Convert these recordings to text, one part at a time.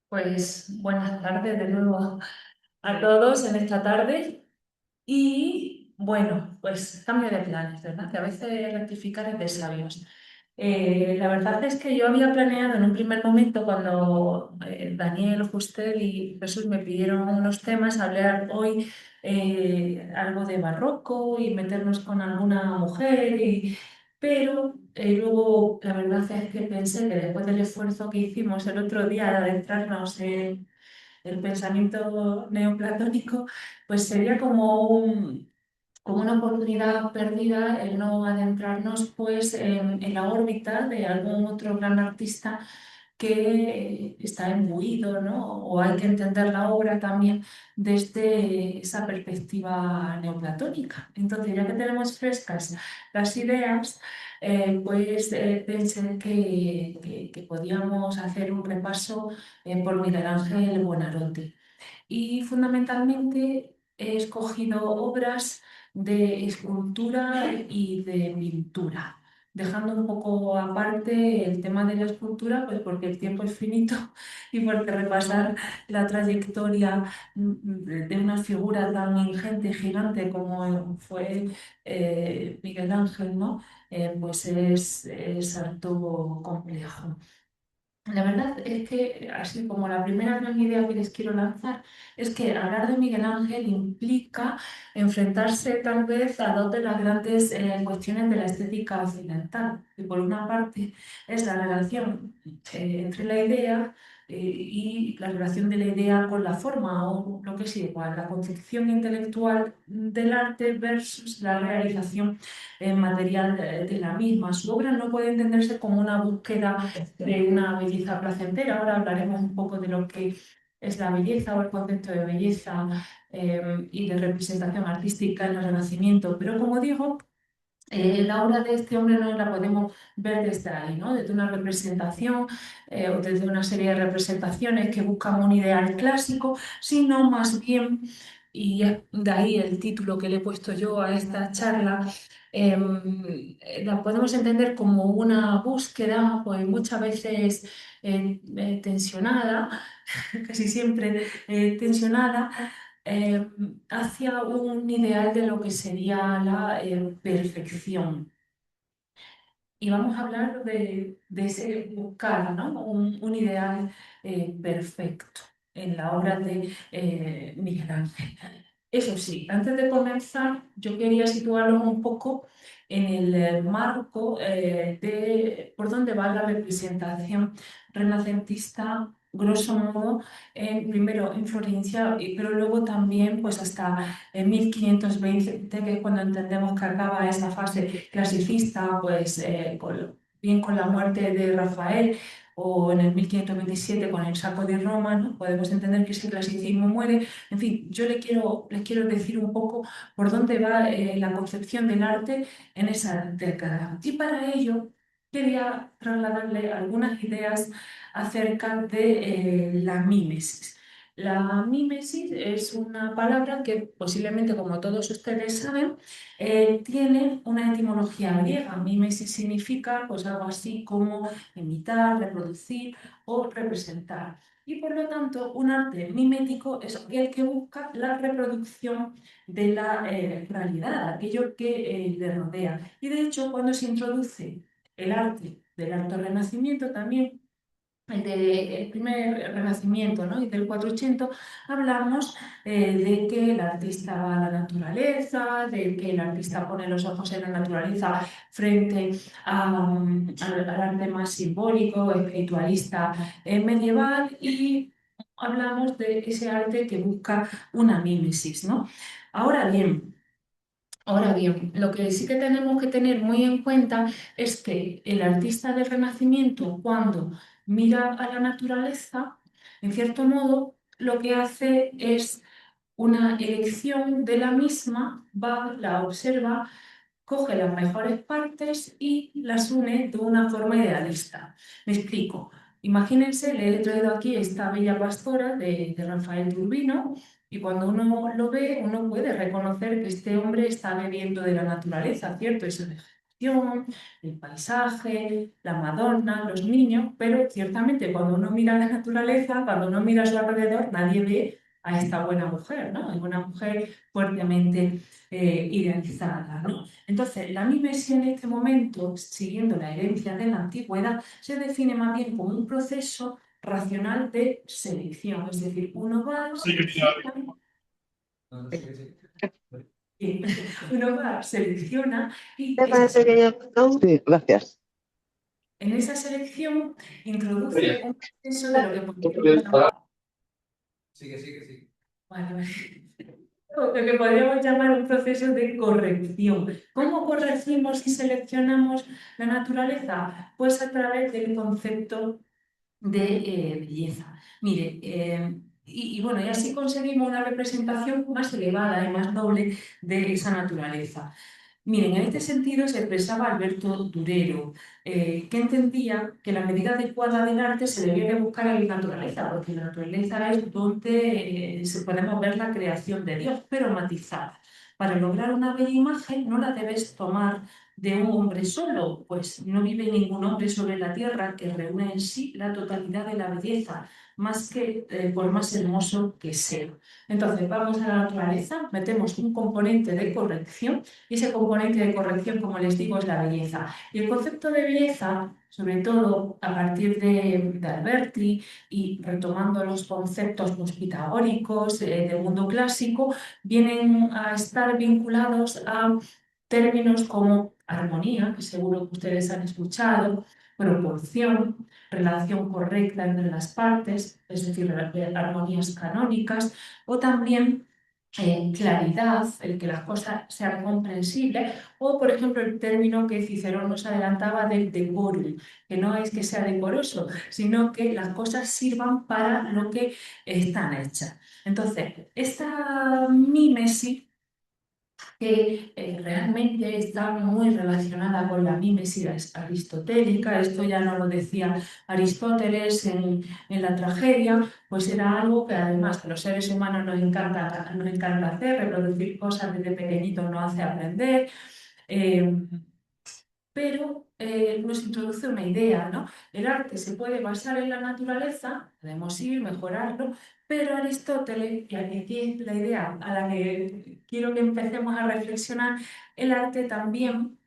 Pues buenas tardes de nuevo a todos en esta tarde. Y bueno, pues cambio de planes, ¿verdad? Que a veces rectificar es de sabios. La verdad es que yo había planeado en un primer momento, cuando Daniel, Justel y Jesús me pidieron unos temas, hablar hoy algo de barroco y meternos con alguna mujer, pero luego la verdad es que pensé que después del esfuerzo que hicimos el otro día de adentrarnos en el pensamiento neoplatónico, pues sería como una oportunidad perdida el no adentrarnos pues en la órbita de algún otro gran artista que está imbuido, ¿no? O hay que entender la obra también desde esa perspectiva neoplatónica. Entonces, ya que tenemos frescas las ideas, pensé que podíamos hacer un repaso por Miguel Ángel Buonarroti. Y fundamentalmente he escogido obras de escultura y de pintura, dejando un poco aparte el tema de la escultura, pues porque el tiempo es finito y porque repasar la trayectoria de una figura tan ingente y gigante como fue Miguel Ángel, ¿no? Pues es harto complejo. La verdad es que, así como la primera gran idea que les quiero lanzar, es que hablar de Miguel Ángel implica enfrentarse tal vez a dos de las grandes cuestiones de la estética occidental, que por una parte es la relación entre la idea y la relación de la idea con la forma, o lo que es igual, la concepción intelectual del arte versus la realización material de la misma. Su obra no puede entenderse como una búsqueda de una belleza placentera. Ahora hablaremos un poco de lo que es la belleza o el concepto de belleza y de representación artística en el Renacimiento. Pero como digo, la obra de este hombre no la podemos ver desde ahí, ¿no? Desde una representación o desde una serie de representaciones que buscan un ideal clásico, sino más bien, y es de ahí el título que le he puesto yo a esta charla, la podemos entender como una búsqueda, pues muchas veces tensionada, casi siempre tensionada, eh, hacia un ideal de lo que sería la perfección. Y vamos a hablar de ese buscar, ¿no? Un ideal perfecto en la obra de Miguel Ángel. Eso sí, antes de comenzar, yo quería situarlos un poco en el marco de por dónde va la representación renacentista, grosso modo, primero en Florencia, pero luego también pues hasta en 1520, que es cuando entendemos que acaba esa fase clasicista, pues bien con la muerte de Rafael o en el 1527 con el saco de Roma, ¿no? Podemos entender que ese clasicismo muere. En fin, yo les quiero decir un poco por dónde va la concepción del arte en esa década. Y para ello quería trasladarle algunas ideas acerca de la mímesis. La mímesis es una palabra que posiblemente, como todos ustedes saben, tiene una etimología griega. Mímesis significa pues algo así como imitar, reproducir o representar. Y por lo tanto, un arte mimético es aquel que busca la reproducción de la realidad, aquello que le rodea. Y de hecho, cuando se introduce el arte del Alto Renacimiento, también del primer Renacimiento, ¿no? Y del 480, hablamos de que el artista va a la naturaleza, de que el artista pone los ojos en la naturaleza frente al arte más simbólico, espiritualista, medieval, y hablamos de ese arte que busca una mímesis, ¿no? Ahora bien, Ahora bien, lo que sí que tenemos que tener muy en cuenta es que el artista del Renacimiento, cuando mira a la naturaleza, en cierto modo, lo que hace es una elección de la misma, va, la observa, coge las mejores partes y las une de una forma idealista. Me explico. Imagínense, le he traído aquí esta bella pastora de Rafael de Urbino, y cuando uno lo ve, uno puede reconocer que este hombre está bebiendo de la naturaleza, ¿cierto? vegetación, el paisaje, la Madonna, los niños, pero ciertamente cuando uno mira la naturaleza, cuando uno mira a su alrededor, nadie ve a esta buena mujer, ¿no? Es una mujer fuertemente idealizada, ¿no? Entonces, la mimesis en este momento, siguiendo la herencia de la antigüedad, se define más bien como un proceso racional de selección, es decir, uno va, selecciona, sí, uno va, selecciona y ¿Te parece que ya estamos? Sí, gracias. en esa selección introduce un proceso de lo que podríamos llamar, vale, vale. Lo que podríamos llamar un proceso de corrección. ¿Cómo corregimos y seleccionamos la naturaleza? Pues a través del concepto de belleza. Mire, bueno, y así conseguimos una representación más elevada y más noble de esa naturaleza. Miren, en este sentido se expresaba Alberto Durero, que entendía que la medida adecuada del arte se debía de buscar en la naturaleza, porque la naturaleza es donde se podemos ver la creación de Dios, pero matizada. Para lograr una bella imagen no la debes tomar de un hombre solo, pues no vive ningún hombre sobre la tierra que reúne en sí la totalidad de la belleza, más que por más hermoso que sea. Entonces, vamos a la naturaleza, metemos un componente de corrección y ese componente de corrección, como les digo, es la belleza. Y el concepto de belleza, sobre todo a partir de Alberti y retomando los conceptos pues, pitagóricos del mundo clásico, vienen a estar vinculados a términos como armonía, que seguro que ustedes han escuchado, proporción, relación correcta entre las partes, es decir, armonías canónicas, o también claridad, el que las cosas sean comprensibles, o por ejemplo el término que Cicerón nos adelantaba del decorum, que no es que sea decoroso, sino que las cosas sirvan para lo que están hechas. Entonces, esta mímesis que realmente está muy relacionada con la mímesis aristotélica. Esto ya no lo decía Aristóteles en la tragedia, pues era algo que además a los seres humanos nos encanta hacer, reproducir cosas desde pequeñitos nos hace aprender. eh, pero nos introduce una idea, ¿no? El arte se puede basar en la naturaleza, podemos ir, mejorarlo, pero Aristóteles, y aquí es la idea a la que quiero que empecemos a reflexionar, el arte también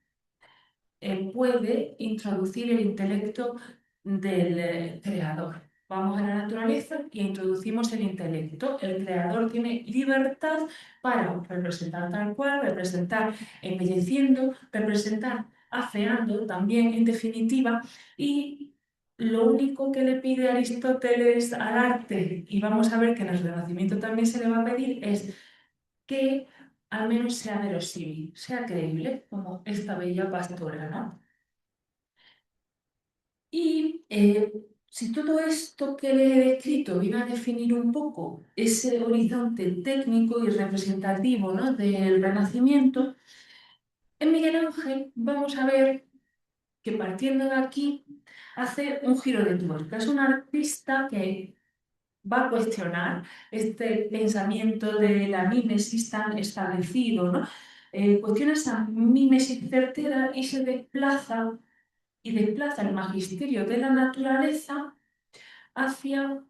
puede introducir el intelecto del creador. Vamos a la naturaleza y introducimos el intelecto. El creador tiene libertad para representar tal cual, representar embelleciendo, representar afeando también, en definitiva, y lo único que le pide Aristóteles al arte, y vamos a ver que en el Renacimiento también se le va a pedir, es que al menos sea verosímil, sea creíble, como esta bella pastora, ¿no? Y si todo esto que le he descrito viene a definir un poco ese horizonte técnico y representativo, ¿no? del Renacimiento, en Miguel Ángel vamos a ver que partiendo de aquí hace un giro de tuerca. Es un artista que va a cuestionar este pensamiento de la mímesis tan establecido, ¿no? Cuestiona esa mímesis certera y se desplaza el magisterio de la naturaleza hacia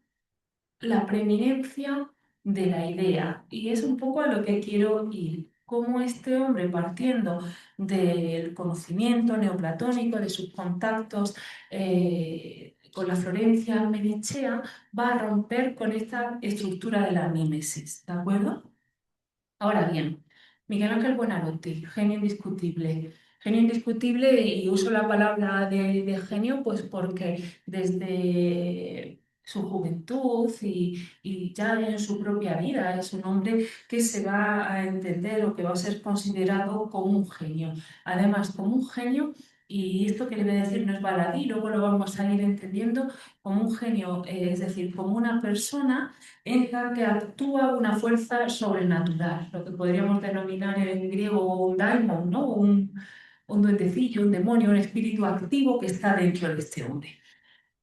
la preeminencia de la idea. Y es un poco a lo que quiero ir. Cómo este hombre, partiendo del conocimiento neoplatónico, de sus contactos con la Florencia medichea, va a romper con esta estructura de la mímesis. ¿De acuerdo? Ahora bien, Miguel Ángel Buonarroti, genio indiscutible. Genio indiscutible y uso la palabra de genio pues porque desde su juventud y ya en su propia vida es un hombre que se va a entender o que va a ser considerado como un genio. Además, como un genio, y esto que le voy a decir no es baladí, luego lo vamos a ir entendiendo como un genio, es decir, como una persona en la que actúa una fuerza sobrenatural, lo que podríamos denominar en griego un daimon, ¿no? Un duendecillo, un demonio, un espíritu activo que está dentro de este hombre.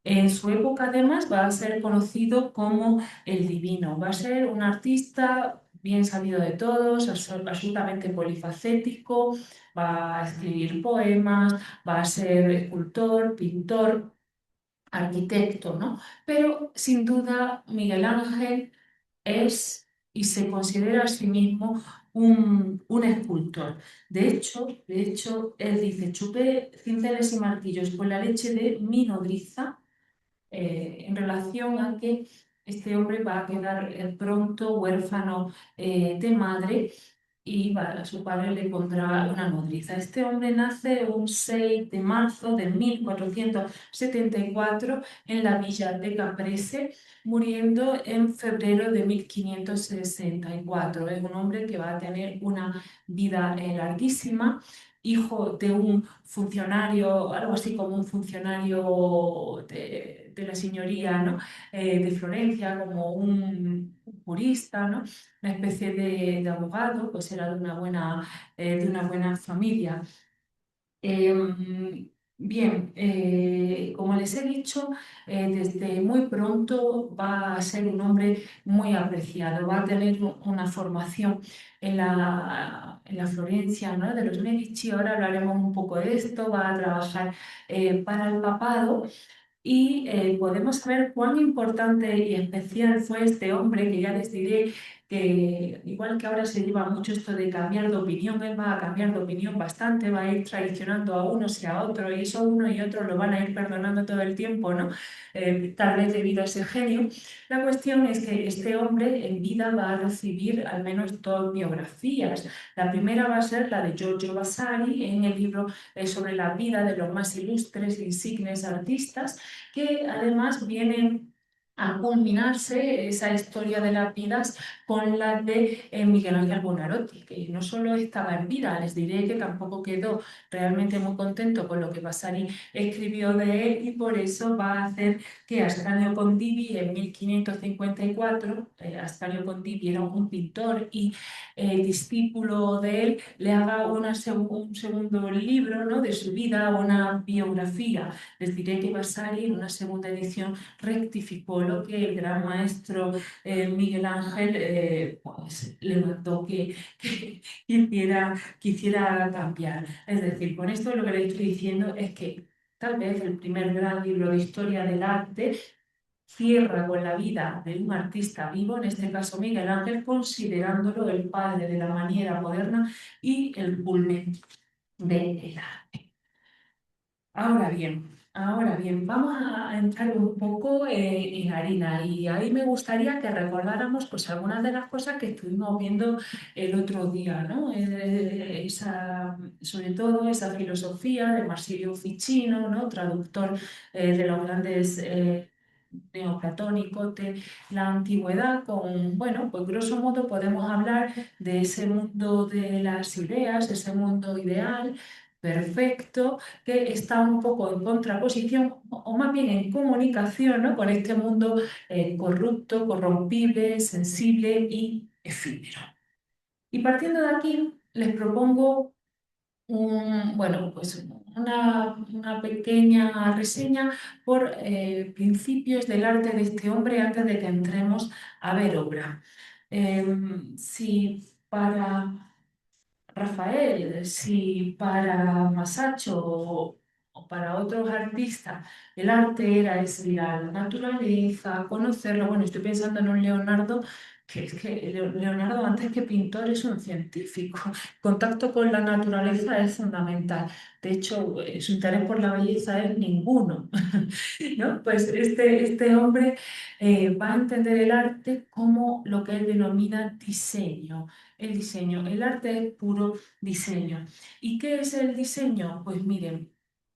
En su época, además, va a ser conocido como el divino, va a ser un artista bien sabido de todos, absolutamente polifacético, va a escribir poemas, va a ser escultor, pintor, arquitecto, ¿no? Pero sin duda Miguel Ángel es y se considera a sí mismo un escultor. De hecho, él dice, chupé cinceles y martillos con la leche de mi nodriza, en relación a que este hombre va a quedar pronto huérfano de madre y su padre le pondrá una nodriza. Este hombre nace un 6 de marzo de 1474 en la villa de Caprese, muriendo en febrero de 1564. Es un hombre que va a tener una vida larguísima, hijo de un funcionario, algo así como un funcionario de la señoría, ¿no? De Florencia, como un jurista, ¿no? Una especie de abogado, pues era de una buena familia. Bien, como les he dicho, desde muy pronto va a ser un hombre muy apreciado, va a tener una formación en la Florencia, ¿no? De los Medici. Ahora hablaremos un poco de esto, va a trabajar para el papado. Y podemos saber cuán importante y especial fue este hombre, que ya les diré que, igual que ahora se lleva mucho esto de cambiar de opinión, él va a cambiar de opinión bastante, va a ir traicionando a unos y a otros, y eso uno y otro lo van a ir perdonando todo el tiempo, ¿no? Tal vez debido a ese genio. La cuestión es que este hombre en vida va a recibir al menos dos biografías. La primera va a ser la de Giorgio Vasari en el libro sobre la vida de los más ilustres e insignes artistas, que además viene a culminarse esa historia de las vidas con la de Miguel Ángel Buonarroti, que no solo estaba en vida, les diré que tampoco quedó realmente muy contento con lo que Vasari escribió de él, y por eso va a hacer que Ascanio Condivi en 1554, Ascanio Condivi era un pintor y discípulo de él, le haga un segundo libro, ¿no? De su vida, una biografía. Les diré que Vasari en una segunda edición rectificó lo que el gran maestro Miguel Ángel pues, le mandó que quisiera cambiar. Es decir, con esto lo que le estoy diciendo es que tal vez el primer gran libro de historia del arte cierra con la vida de un artista vivo, en este caso Miguel Ángel, considerándolo el padre de la manera moderna y el culmen de la. Ahora bien, vamos a entrar un poco en harina, y ahí me gustaría que recordáramos pues algunas de las cosas que estuvimos viendo el otro día, ¿no? Sobre todo esa filosofía de Marsilio Ficino, ¿no? Traductor de los grandes neoplatónicos de la antigüedad, bueno, pues grosso modo podemos hablar de ese mundo de las ideas, ese mundo ideal, perfecto, que está un poco en contraposición o más bien en comunicación, ¿no? Con este mundo corrupto, corrompible, sensible y efímero. Y partiendo de aquí, les propongo bueno, pues una pequeña reseña por principios del arte de este hombre antes de que entremos a ver obra. Si para Rafael, si para Masaccio o para otros artistas el arte era ir a la naturaleza, conocerlo. Bueno, estoy pensando en un Leonardo, que es que Leonardo, antes que pintor, es un científico. Contacto con la naturaleza es fundamental. De hecho, su interés por la belleza es ninguno, ¿no? Pues este hombre va a entender el arte como lo que él denomina diseño. El diseño, el arte es puro diseño. ¿Y qué es el diseño? Pues miren,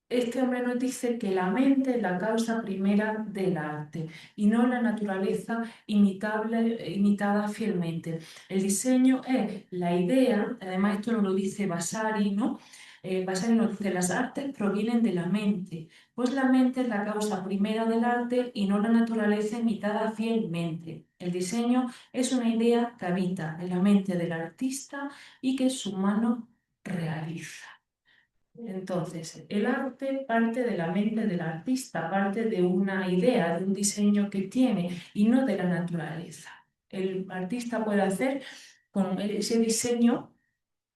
este hombre nos dice que la mente es la causa primera del arte y no la naturaleza imitada fielmente. El diseño es la idea, además esto nos lo dice Vasari, ¿no? Vasari nos dice, las artes provienen de la mente, pues la mente es la causa primera del arte y no la naturaleza imitada fielmente. El diseño es una idea que habita en la mente del artista y que su mano realiza. Entonces, el arte parte de la mente del artista, parte de una idea, de un diseño que tiene y no de la naturaleza. El artista puede hacer con ese diseño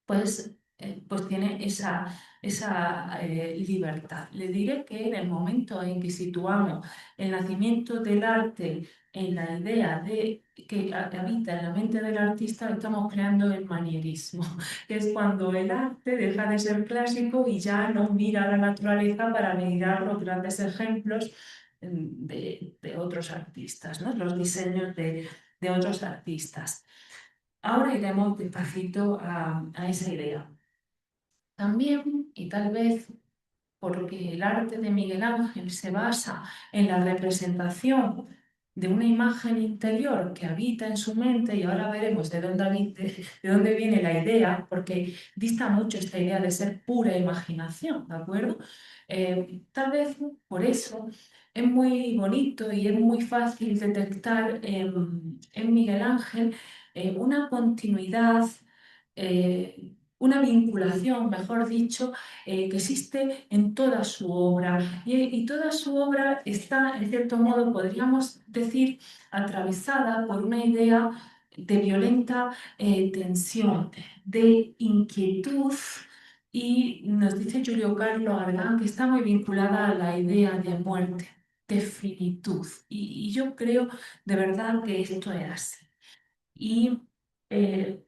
pues tiene esa libertad. Le diré que en el momento en que situamos el nacimiento del arte en la idea de que habita en la mente del artista, estamos creando el manierismo, que es cuando el arte deja de ser clásico y ya no mira a la naturaleza para mirar los grandes ejemplos de otros artistas, ¿no? Los diseños de otros artistas. Ahora iremos despacito a esa idea. También, y tal vez porque el arte de Miguel Ángel se basa en la representación de una imagen interior que habita en su mente, y ahora veremos de dónde viene la idea, porque dista mucho esta idea de ser pura imaginación, ¿de acuerdo? Tal vez por eso es muy bonito y es muy fácil detectar en Miguel Ángel una continuidad, una vinculación, mejor dicho, que existe en toda su obra. Y toda su obra está, en cierto modo, podríamos decir, atravesada por una idea de violenta tensión, de inquietud. Y nos dice Julio Carlos Argán que está muy vinculada a la idea de muerte, de finitud. Y yo creo de verdad que esto es así. Y eh,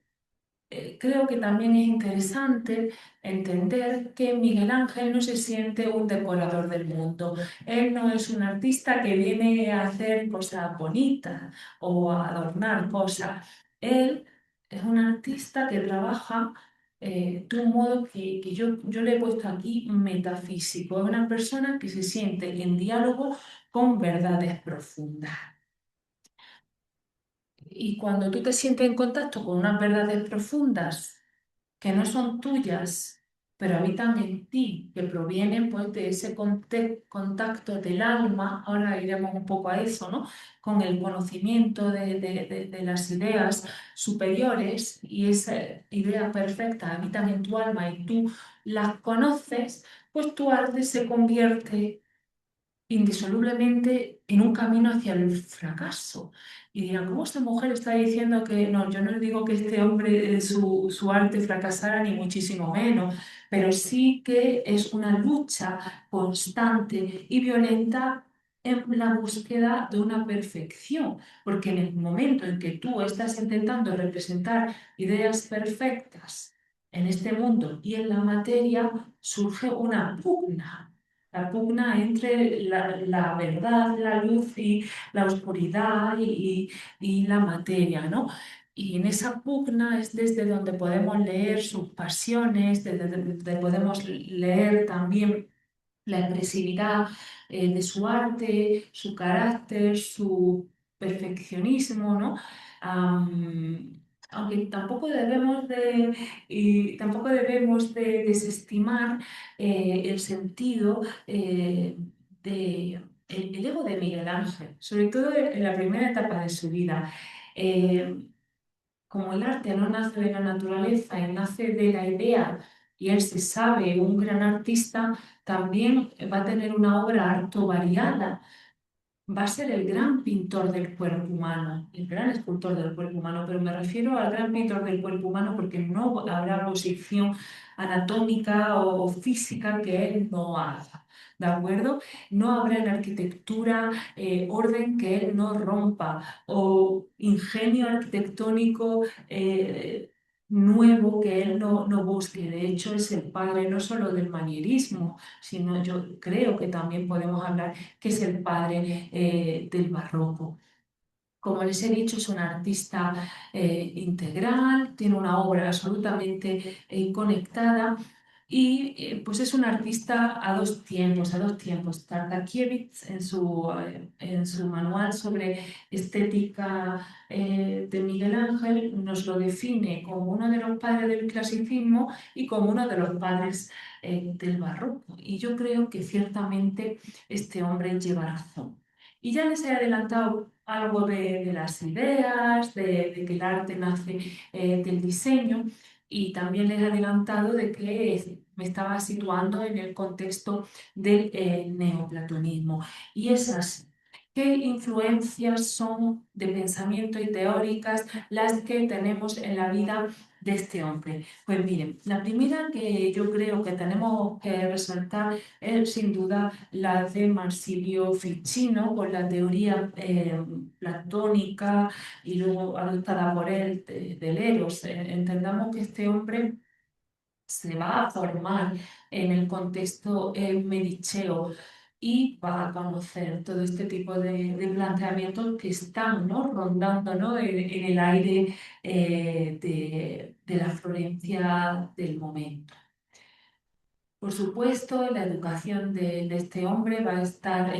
creo que también es interesante entender que Miguel Ángel no se siente un decorador del mundo. Él no es un artista que viene a hacer cosas bonitas o a adornar cosas. Él es un artista que trabaja de un modo que yo le he puesto aquí metafísico. Es una persona que se siente en diálogo con verdades profundas. Y cuando tú te sientes en contacto con unas verdades profundas que no son tuyas, pero habitan en ti, que provienen pues de ese contacto del alma, ahora iremos un poco a eso, ¿no? Con el conocimiento de las ideas superiores, y esa idea perfecta habitan en tu alma y tú las conoces, pues tu arte se convierte indisolublemente en un camino hacia el fracaso. Y dirán, ¿cómo esta mujer está diciendo que no? Yo no le digo que este hombre, su arte fracasara, ni muchísimo menos, pero sí que es una lucha constante y violenta en la búsqueda de una perfección, porque en el momento en que tú estás intentando representar ideas perfectas en este mundo y en la materia, surge una pugna, la pugna entre la verdad, la luz y la oscuridad y la materia, ¿no? Y en esa pugna es desde donde podemos leer sus pasiones, desde donde podemos leer también la expresividad de su arte, su carácter, su perfeccionismo, ¿no? Aunque tampoco debemos de desestimar el sentido el ego de Miguel Ángel, sobre todo en la primera etapa de su vida. Eh, Como el arte no nace de la naturaleza y nace de la idea, y él se sabe un gran artista, también va a tener una obra harto variada. Va a ser el gran pintor del cuerpo humano, el gran escultor del cuerpo humano, pero me refiero al gran pintor del cuerpo humano porque no habrá posición anatómica o física que él no haga, ¿de acuerdo? No habrá en arquitectura orden que él no rompa o ingenio arquitectónico nuevo que él no busque. De hecho, es el padre no solo del manierismo, sino yo creo que también podemos hablar que es el padre del barroco. Como les he dicho, es un artista integral, tiene una obra absolutamente conectada y pues es un artista a dos tiempos, a dos tiempos. Tartakiewicz en su manual sobre estética de Miguel Ángel nos lo define como uno de los padres del clasicismo y como uno de los padres del barroco. Y yo creo que ciertamente este hombre lleva razón. Y ya les he adelantado algo de las ideas, de que el arte nace del diseño, y también les he adelantado de que me estaba situando en el contexto del neoplatonismo. Y es así. ¿Qué influencias son de pensamiento y teóricas las que tenemos en la vida de este hombre? Pues miren, la primera que yo creo que tenemos que resaltar es sin duda la de Marsilio Ficino, con la teoría platónica y luego adoptada por él del Eros. Entendamos que este hombre se va a formar en el contexto medicheo y va a conocer todo este tipo de planteamientos que están, ¿no?, rondando, ¿no?, en el aire de la Florencia del momento. Por supuesto, en la educación de este hombre va a estar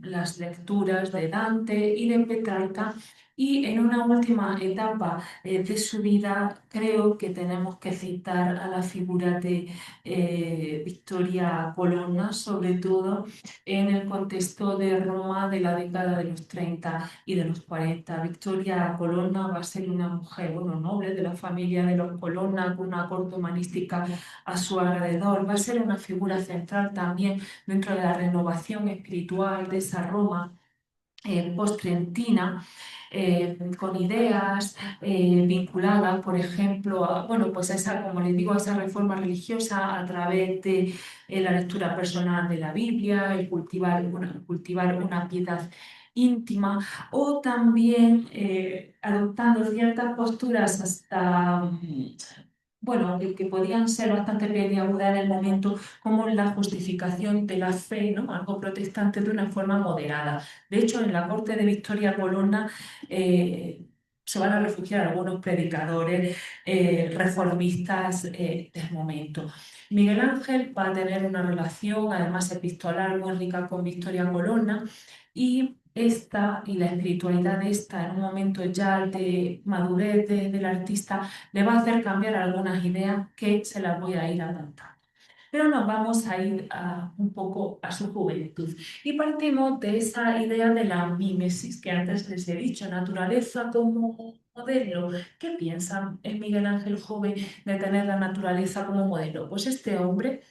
las lecturas de Dante y de Petrarca, y en una última etapa de su vida creo que tenemos que citar a la figura de Victoria Colonna, sobre todo en el contexto de Roma de la década de los 30 y de los 40. Victoria Colonna va a ser una mujer, bueno, noble de la familia de los Colonna, con una corte humanística a su alrededor. Va a ser una figura central también dentro de la renovación espiritual de esa Roma post-trientina, con ideas vinculadas, por ejemplo, a, bueno, pues a esa, como les digo, a esa reforma religiosa a través de la lectura personal de la Biblia, el cultivar una piedad íntima, o también adoptando ciertas posturas hasta bueno, que podían ser bastante peliagudas en el momento, como la justificación de la fe, ¿no?, algo protestante, de una forma moderada. De hecho, en la corte de Victoria Colonna se van a refugiar algunos predicadores reformistas del momento. Miguel Ángel va a tener una relación, además epistolar, muy rica con Victoria Colonna, y esta y la espiritualidad de esta, en un momento ya de madurez del artista, le va a hacer cambiar algunas ideas que se las voy a ir adaptando. Pero nos vamos a ir un poco a su juventud y partimos de esa idea de la mímesis que antes les he dicho, naturaleza como modelo. ¿Qué piensan en Miguel Ángel joven de tener la naturaleza como modelo? Pues este hombre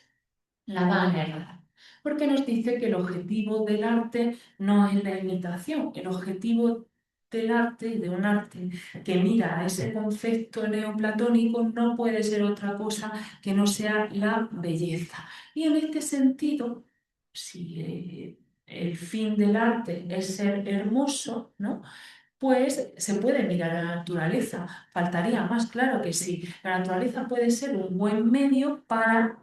la va a negar, porque nos dice que el objetivo del arte no es la imitación, el objetivo del arte y de un arte que mira a ese concepto neoplatónico no puede ser otra cosa que no sea la belleza. Y en este sentido, si el fin del arte es ser hermoso, ¿no?, pues se puede mirar a la naturaleza. Faltaría más, claro que sí. La naturaleza puede ser un buen medio para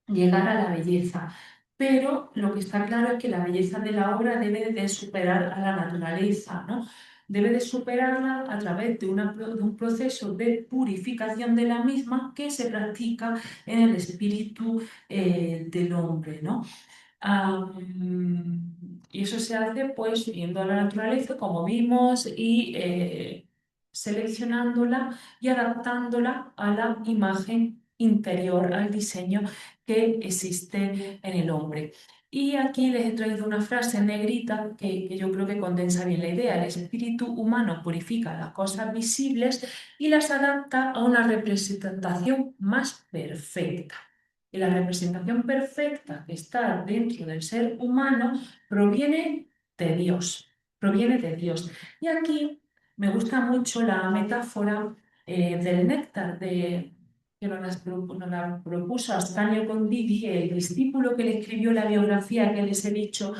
llegar a la belleza. Pero lo que está claro es que la belleza de la obra debe de superar a la naturaleza, ¿no? Debe de superarla a través de de un proceso de purificación de la misma que se practica en el espíritu del hombre, ¿no? Y eso se hace pues viendo a la naturaleza como vimos y seleccionándola y adaptándola a la imagen interior, al diseño que existe en el hombre. Y aquí les he traído una frase en negrita que yo creo que condensa bien la idea. El espíritu humano purifica las cosas visibles y las adapta a una representación más perfecta. Y la representación perfecta que está dentro del ser humano proviene de Dios, proviene de Dios. Y aquí me gusta mucho la metáfora del néctar que nos la propuso Ascanio Condivi, el discípulo que le escribió la biografía que les he dicho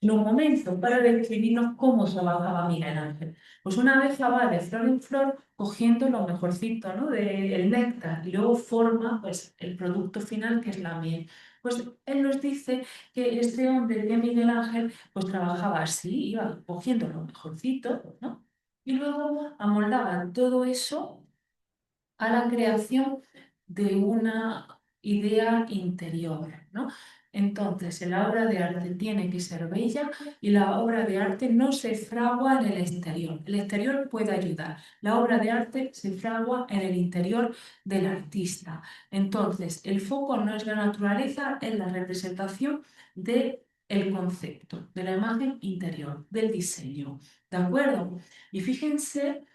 en un momento, para describirnos cómo trabajaba Miguel Ángel. Pues una vez va de flor en flor cogiendo lo mejorcito, ¿no?, del néctar, y luego forma pues, el producto final, que es la miel. Pues él nos dice que este hombre, que Miguel Ángel, pues trabajaba así, iba cogiendo lo mejorcito, ¿no?, y luego amoldaba todo eso a la creación de una idea interior, ¿no? Entonces, la obra de arte tiene que ser bella y la obra de arte no se fragua en el exterior. El exterior puede ayudar. La obra de arte se fragua en el interior del artista. Entonces, el foco no es la naturaleza, es la representación del concepto, de la imagen interior, del diseño. ¿De acuerdo? Y fíjense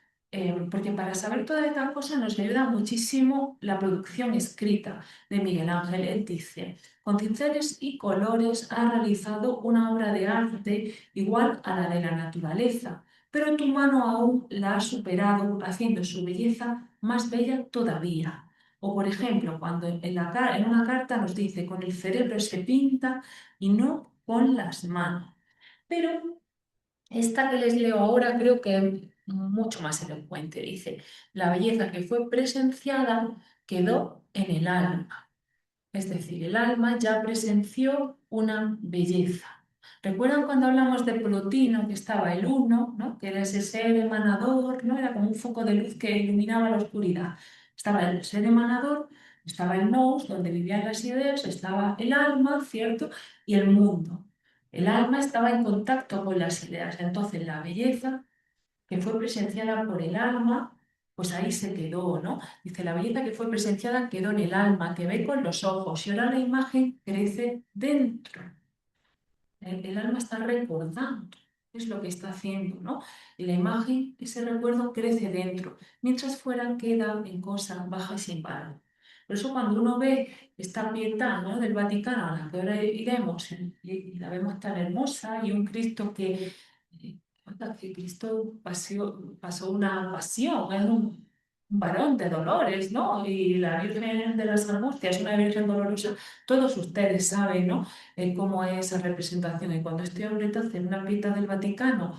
Porque para saber todas estas cosas nos ayuda muchísimo la producción escrita de Miguel Ángel. Él dice, con cinceles y colores ha realizado una obra de arte igual a la de la naturaleza, pero tu mano aún la ha superado, haciendo su belleza más bella todavía. O por ejemplo, cuando en una carta nos dice, con el cerebro se pinta y no con las manos. Pero esta que les leo ahora creo que es mucho más elocuente. Dice, la belleza que fue presenciada quedó en el alma. Es decir, el alma ya presenció una belleza. ¿Recuerdan cuando hablamos de Plotino, que estaba el uno, ¿no? Que era ese ser emanador, ¿no? Era como un foco de luz que iluminaba la oscuridad. Estaba el ser emanador, estaba el nous, donde vivían las ideas, estaba el alma, ¿cierto? Y el mundo. El alma estaba en contacto con las ideas. Entonces, la belleza que fue presenciada por el alma, pues ahí se quedó, ¿no? Dice, la belleza que fue presenciada quedó en el alma, que ve con los ojos, y ahora la imagen crece dentro. El alma está recordando, es lo que está haciendo, ¿no? Y la imagen, ese recuerdo crece dentro, mientras fuera queda en cosas bajas y sin valor. Por eso cuando uno ve esta piedad, ¿no?, del Vaticano, a la que ahora iremos, y la vemos tan hermosa, y un Cristo eh, que Cristo pasó una pasión, es un varón de dolores, ¿no? Y la Virgen de las Angustias, una Virgen dolorosa, todos ustedes saben, ¿no? Cómo es esa representación. Y cuando este hombre entonces en una pieza del Vaticano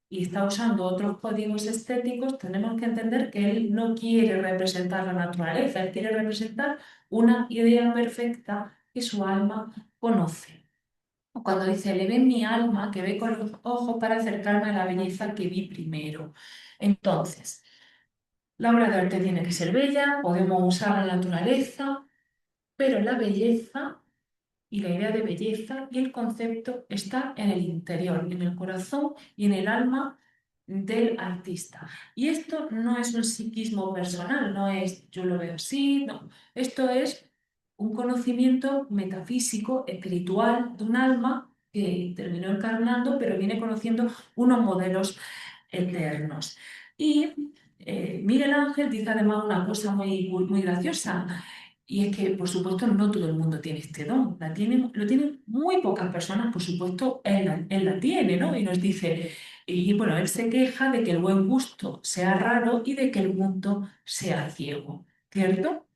y está usando otros códigos estéticos, tenemos que entender que él no quiere representar la naturaleza, él quiere representar una idea perfecta que su alma conoce. O cuando dice, le ve mi alma, que ve con los ojos para acercarme a la belleza que vi primero. Entonces, la obra de arte tiene que ser bella, podemos usar la naturaleza, pero la belleza y la idea de belleza y el concepto está en el interior, en el corazón y en el alma del artista. Y esto no es un psiquismo personal, no es yo lo veo así, no. Esto es un conocimiento metafísico, espiritual de un alma que terminó encarnando, pero viene conociendo unos modelos eternos. Y Miguel Ángel dice además una cosa muy graciosa. Y es que, por supuesto, no todo el mundo tiene este don. Lo tienen muy pocas personas, por supuesto, él la tiene, ¿no? Y nos dice, y bueno, él se queja de que el buen gusto sea raro y de que el mundo sea ciego, ¿cierto?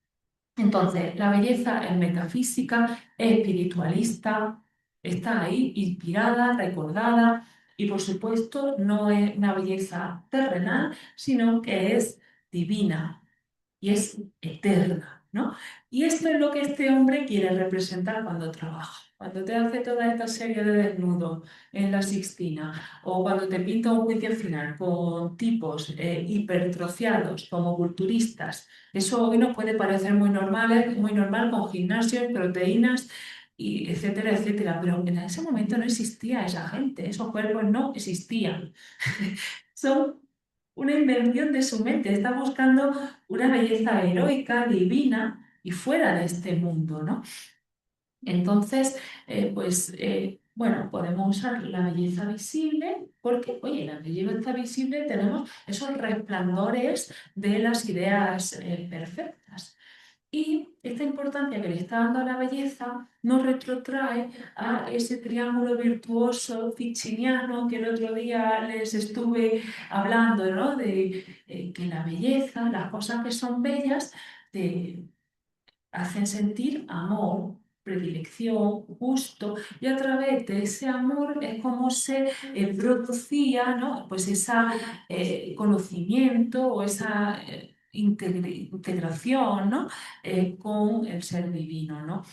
Entonces, la belleza es metafísica, es espiritualista, está ahí, inspirada, recordada, y por supuesto, no es una belleza terrenal, sino que es divina y es eterna, ¿no? Y esto es lo que este hombre quiere representar cuando trabaja. Cuando te hace toda esta serie de desnudos en la Sixtina, o cuando te pinta un juicio final con tipos hipertrofiados como culturistas, eso hoy nos puede parecer muy normal con gimnasios, proteínas, y etcétera, etcétera. Pero en ese momento no existía esa gente, esos cuerpos no existían. Son una invención de su mente, está buscando una belleza heroica, divina y fuera de este mundo, ¿no? Entonces, bueno, podemos usar la belleza visible porque, oye, en la belleza visible tenemos esos resplandores de las ideas perfectas. Y esta importancia que le está dando a la belleza nos retrotrae a ese triángulo virtuoso ficiniano que el otro día les estuve hablando, ¿no? De que la belleza, las cosas que son bellas, te hacen sentir amor, predilección, gusto, y a través de ese amor es como se producía, ¿no?, pues ese conocimiento o esa integración, ¿no?, con el ser divino, ¿no?,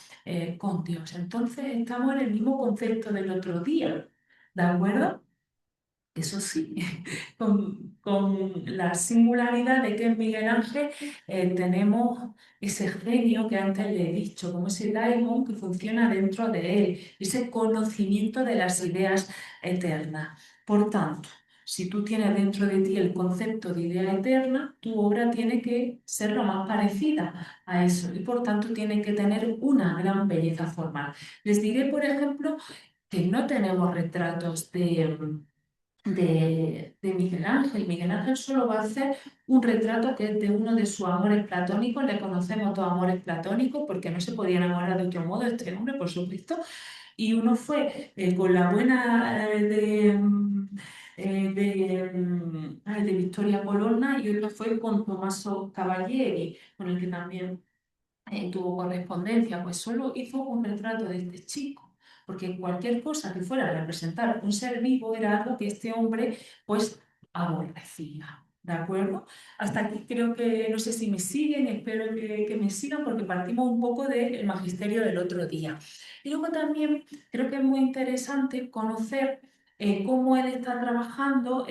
con Dios. Entonces estamos en el mismo concepto del otro día, ¿de acuerdo? Eso sí, con la singularidad de que en Miguel Ángel tenemos ese genio que antes le he dicho, como ese daimon que funciona dentro de él, ese conocimiento de las ideas eternas. Por tanto, si tú tienes dentro de ti el concepto de idea eterna, tu obra tiene que ser lo más parecida a eso y por tanto tiene que tener una gran belleza formal. Les diré, por ejemplo, que no tenemos retratos de de Miguel Ángel. Miguel Ángel solo va a hacer un retrato que es de uno de sus amores platónicos. Le conocemos todos amores platónicos porque no se podía enamorar de otro modo este hombre, por supuesto. Y uno fue con la buena de Victoria Colonna y otro fue con Tommaso Cavalieri, con el que también tuvo correspondencia, pues solo hizo un retrato de este chico, porque cualquier cosa que fuera a representar un ser vivo era algo que este hombre pues aborrecía. ¿De acuerdo? Hasta aquí creo que, no sé si me siguen, espero que me sigan porque partimos un poco del magisterio del otro día. Y luego también creo que es muy interesante conocer cómo él está trabajando,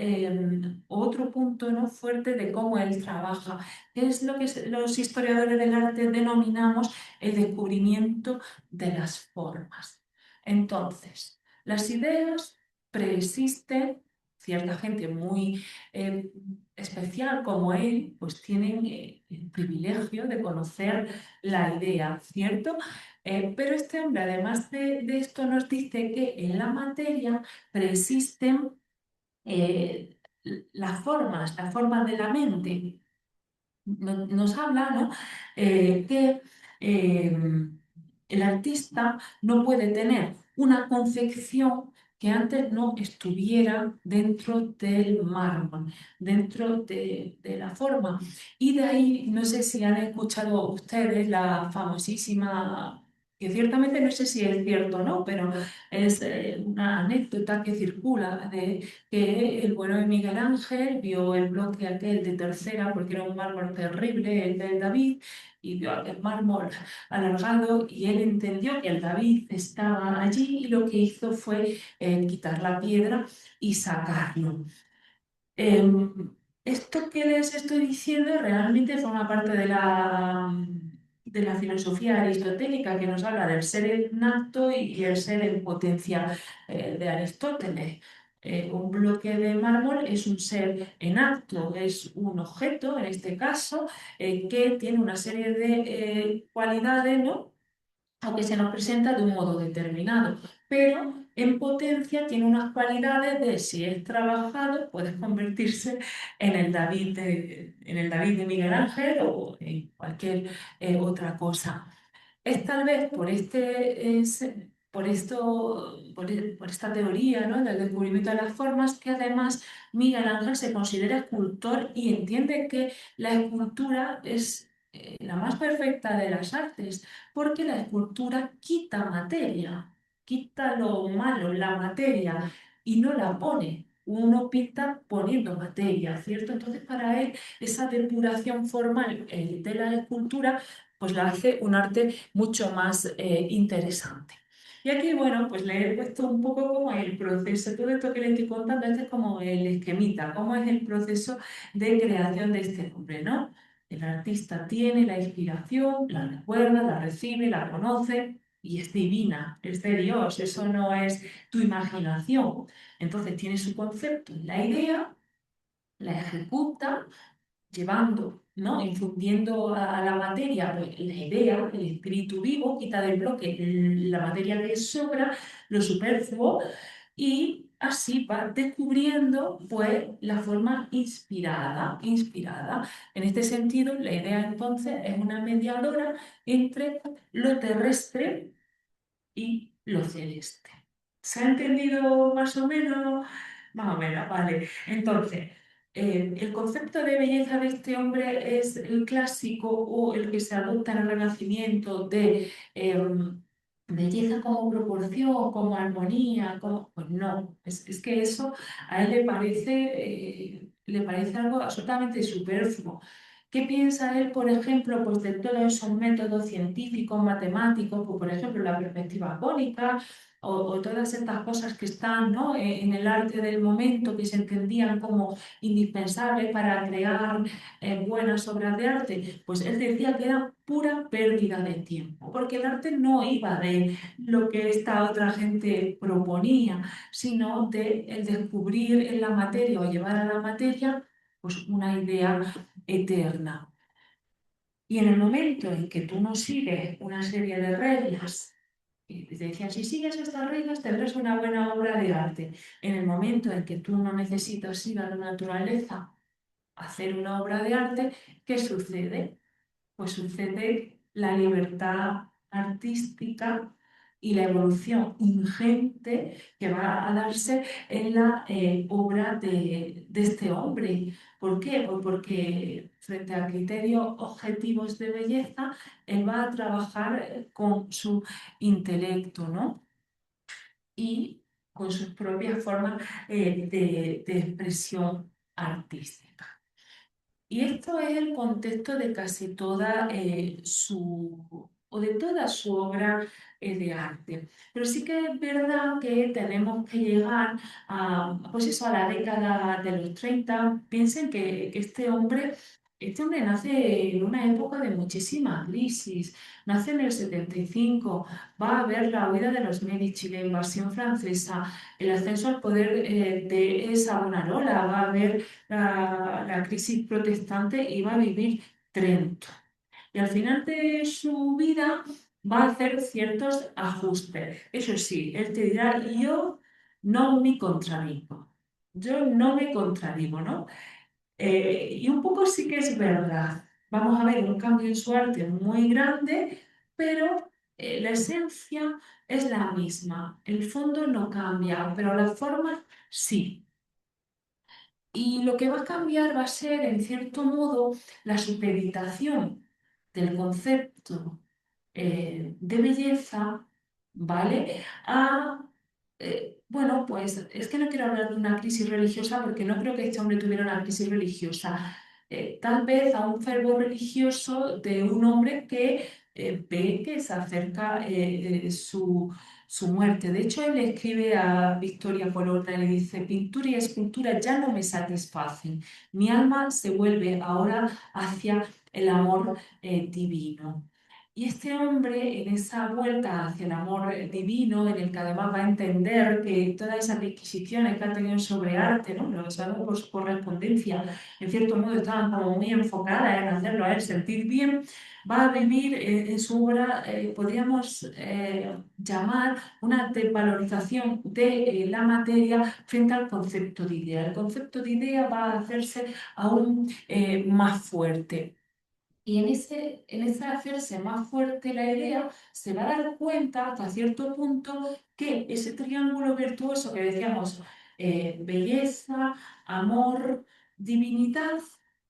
otro punto, ¿no?, fuerte de cómo él trabaja, que es lo que los historiadores del arte denominamos el descubrimiento de las formas. Entonces, las ideas preexisten, cierta gente muy eh, especial como él, pues tienen el privilegio de conocer la idea, ¿cierto? Pero este hombre, además de esto, nos dice que en la materia preexisten eh, las formas de la mente. Nos habla, ¿no?, que el artista no puede tener una concepción que antes no estuviera dentro del mármol, dentro de la forma. Y de ahí, no sé si han escuchado ustedes la famosísima, que ciertamente no sé si es cierto o no, pero es una anécdota que circula de que el bueno de Miguel Ángel vio el bloque aquel de tercera, porque era un mármol terrible, el del David, y vio aquel mármol alargado y él entendió que el David estaba allí y lo que hizo fue quitar la piedra y sacarlo. Em, Esto que les estoy diciendo realmente forma parte de la filosofía aristotélica que nos habla del ser en acto y el ser en potencia de Aristóteles. Un bloque de mármol es un ser en acto, es un objeto, en este caso, que tiene una serie de cualidades, ¿no?, aunque se nos presenta de un modo determinado, pero en potencia tiene unas cualidades de, si es trabajado, puede convertirse en el David de Miguel Ángel o en cualquier otra cosa. Es tal vez por por esta teoría, ¿no?, del descubrimiento de las formas, que además Miguel Ángel se considera escultor y entiende que la escultura es la más perfecta de las artes, porque la escultura quita materia, quita lo malo, la materia, y no la pone. Uno pinta poniendo materia, ¿cierto? Entonces, para él, esa depuración formal de la escultura pues la hace un arte mucho más interesante. Y aquí, bueno, pues le he puesto un poco como el proceso, todo esto que le estoy contando, este es como el esquemita, cómo es el proceso de creación de este hombre, ¿no? El artista tiene la inspiración, la recuerda, la recibe, la conoce y es divina, es de Dios, eso no es tu imaginación. Entonces tiene su concepto, la idea, la ejecuta llevando, ¿no?, infundiendo a la materia pues, la idea, el espíritu vivo, quita del bloque la materia que sobra, lo superfluo, y así va descubriendo pues, la forma inspirada. En este sentido, la idea entonces es una mediadora entre lo terrestre y lo celeste. ¿Se ha entendido más o menos? Más o menos, vale. Entonces, el concepto de belleza de este hombre es el clásico o el que se adopta en el Renacimiento de belleza como proporción, como armonía, como... Pues no, es que eso a él le parece algo absolutamente superfluo. ¿Qué piensa él, por ejemplo, pues de todos esos métodos científicos, matemáticos, pues, por ejemplo, la perspectiva cónica o todas estas cosas que están, ¿no?, en el arte del momento, que se entendían como indispensables para crear buenas obras de arte? Pues él decía que era pura pérdida de tiempo, porque el arte no iba de lo que esta otra gente proponía, sino de el descubrir en la materia o llevar a la materia pues una idea eterna. Y en el momento en que tú no sigues una serie de reglas Y te decían, si sigues estas reglas tendrás una buena obra de arte. En el momento en que tú no necesitas ir a la naturaleza a hacer una obra de arte, ¿qué sucede? Pues sucede la libertad artística y la evolución ingente que va a darse en la obra de este hombre. ¿Por qué? Pues porque frente a criterios objetivos de belleza, él va a trabajar con su intelecto, ¿no? Y con sus propias formas de expresión artística. Y esto es el contexto de casi toda o de toda su obra de arte. Pero sí que es verdad que tenemos que llegar pues eso, a la década de los 30. Piensen que este hombre nace en una época de muchísima crisis. Nace en el 75, va a haber la huida de los Medici, la invasión francesa, el ascenso al poder de Savonarola, va a haber la crisis protestante y va a vivir Trento. Y al final de su vida va a hacer ciertos ajustes. Eso sí, él te dirá, yo no me contradigo. Yo no me contradigo, ¿no? Y un poco sí que es verdad. Vamos a ver un cambio en su arte muy grande, pero la esencia es la misma. El fondo no cambia, pero la forma sí. Y lo que va a cambiar va a ser, en cierto modo, la supeditación del concepto de belleza, ¿vale? Bueno, pues es que no quiero hablar de una crisis religiosa porque no creo que este hombre tuviera una crisis religiosa. Tal vez a un fervor religioso de un hombre que ve que se acerca su muerte. De hecho, él le escribe a Victoria Colonna y le dice, pintura y escultura ya no me satisfacen. Mi alma se vuelve ahora hacia el amor divino. Y este hombre, en esa vuelta hacia el amor divino, en el que además va a entender que todas esas disquisiciones que ha tenido sobre arte, ¿no? Lo sabemos por su correspondencia, en cierto modo estaban como muy enfocadas en hacerlo a él sentir bien, va a vivir en su obra, podríamos llamar una desvalorización de la materia frente al concepto de idea. El concepto de idea va a hacerse aún más fuerte. Y en ese hacerse más fuerte la idea, se va a dar cuenta hasta cierto punto que ese triángulo virtuoso que decíamos, belleza, amor, divinidad,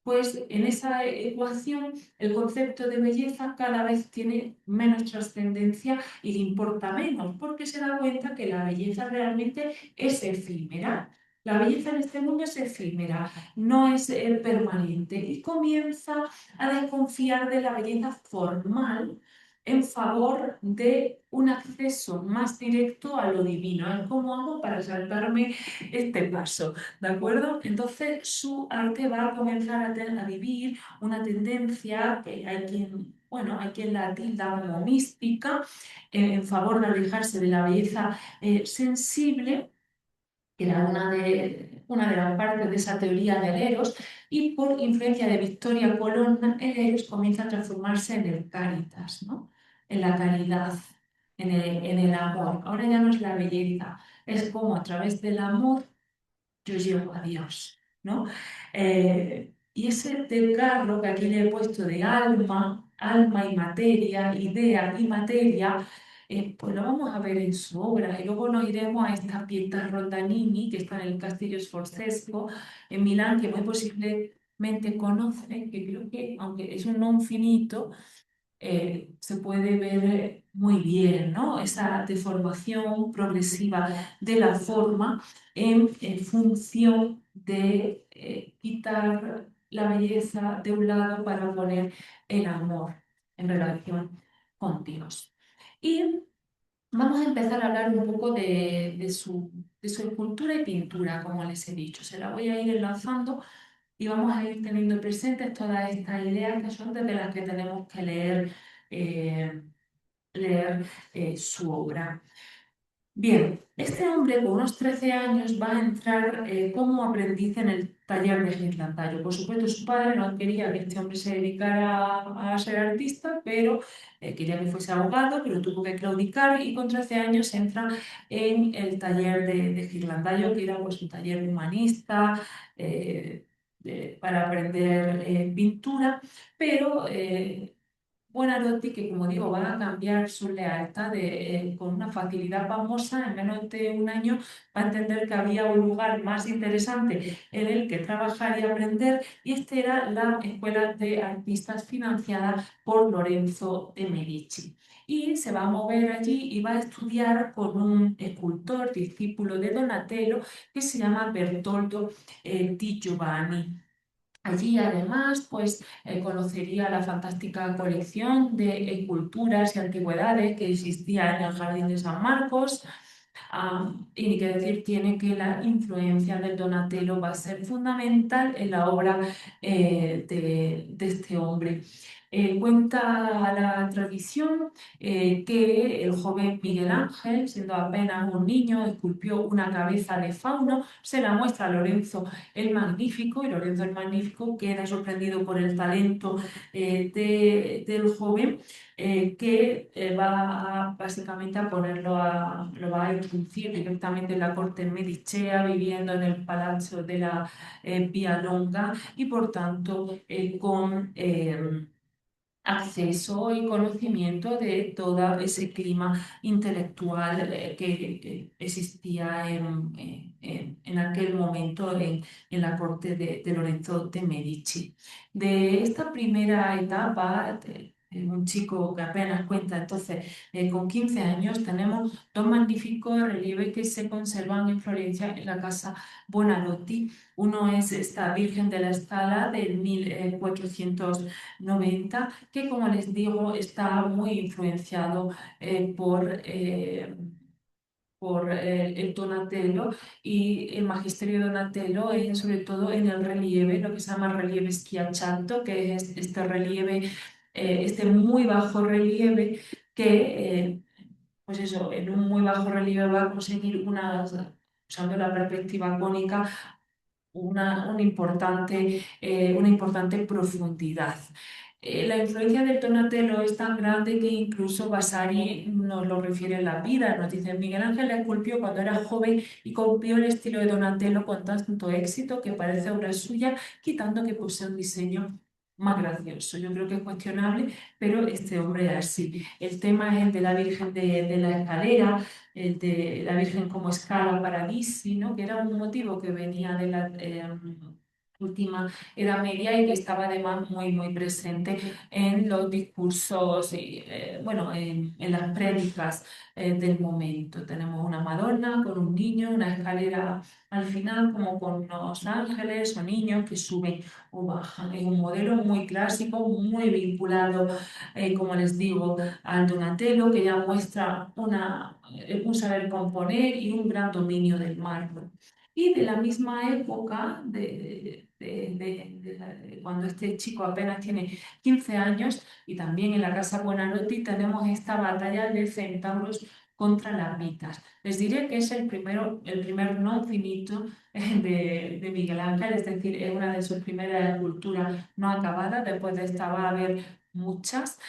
pues en esa ecuación el concepto de belleza cada vez tiene menos trascendencia y le importa menos, porque se da cuenta que la belleza realmente es efímera. La belleza en este mundo es efímera, no es permanente y comienza a desconfiar de la belleza formal en favor de un acceso más directo a lo divino. Es como hago para saltarme este paso, ¿de acuerdo? Entonces su arte va a comenzar a vivir una tendencia que hay quien, bueno, hay quien la tilda como mística, en favor de alejarse de la belleza sensible, que era una de las partes de esa teoría del Eros, y por influencia de Victoria Colonna, el Eros comienza a transformarse en el caritas, ¿no? En la caridad, en el amor. Ahora ya no es la belleza, es como a través del amor yo llego a Dios, ¿no? Y ese desgarro que aquí le he puesto de alma, alma y materia, idea y materia, pues lo vamos a ver en su obra. Y luego nos iremos a esta Pietà Rondanini, que está en el Castillo Sforzesco, en Milán, que muy posiblemente conocen, que creo que, aunque es un non finito, se puede ver muy bien, ¿no? Esa deformación progresiva de la forma en función de quitar la belleza de un lado para poner el amor en relación con Dios. Y vamos a empezar a hablar un poco de su escultura y pintura, como les he dicho. Se la voy a ir enlazando y vamos a ir teniendo presentes todas estas ideas que son desde las que tenemos que leer, su obra. Bien, este hombre con unos 13 años va a entrar como aprendiz en el taller de Ghirlandaio. Por supuesto, su padre no quería que este hombre se dedicara a ser artista, pero quería que fuese abogado, pero tuvo que claudicar y con 13 años entra en el taller de Ghirlandaio, que era pues, un taller humanista para aprender pintura, pero Buonarroti, que como digo, va a cambiar su lealtad con una facilidad famosa, en menos de un año va a entender que había un lugar más interesante en el que trabajar y aprender, y esta era la Escuela de Artistas financiada por Lorenzo de Medici. Y se va a mover allí y va a estudiar con un escultor, discípulo de Donatello, que se llama Bertoldo di Giovanni. Allí además pues conocería la fantástica colección de esculturas y antigüedades que existía en el Jardín de San Marcos. Y ni que decir tiene que la influencia del Donatello va a ser fundamental en la obra de este hombre. Cuenta la tradición que el joven Miguel Ángel, siendo apenas un niño, esculpió una cabeza de fauno, se la muestra a Lorenzo el Magnífico, y Lorenzo el Magnífico queda sorprendido por el talento del joven, que va básicamente a ponerlo lo va a introducir directamente en la corte medicea, viviendo en el Palacio de la Vía Longa y por tanto con acceso y conocimiento de todo ese clima intelectual que existía en aquel momento en la corte de Lorenzo de Medici. De esta primera etapa, un chico que apenas cuenta entonces con 15 años, tenemos dos magníficos relieves que se conservan en Florencia en la casa Buonarroti. Uno es esta Virgen de la Scala del 1490 que como les digo está muy influenciado por el Donatello y el magisterio de Donatello, sobre todo en el relieve, lo que se llama relieve schiacciato, que es este relieve, este muy bajo relieve que, pues eso, en un muy bajo relieve va a conseguir usando la perspectiva cónica, una importante profundidad. La influencia del Donatello es tan grande que incluso Vasari nos lo refiere en la vida. Nos dice, Miguel Ángel la esculpió cuando era joven y copió el estilo de Donatello con tanto éxito que parece obra suya, quitando que posee un diseño más gracioso. Yo creo que es cuestionable, pero este hombre es así. El tema es el de la Virgen de la Escalera, el de la Virgen como escala Paradisi, ¿no? Que era un motivo que venía de la última Edad Media y que estaba además muy presente en los discursos, bueno, en las prédicas del momento. Tenemos una Madonna con un niño, una escalera al final como con unos ángeles o niños que suben o bajan. Es un modelo muy clásico, muy vinculado, como les digo, al Donatello, que ya muestra un saber componer y un gran dominio del mármol. Y de la misma época, cuando este chico apenas tiene 15 años, y también en la Casa Buonarroti tenemos esta batalla de centauros contra las mitas. Les diré que es el primer no finito de Miguel Ángel, es decir, es una de sus primeras esculturas no acabadas, después de esta va a haber muchas,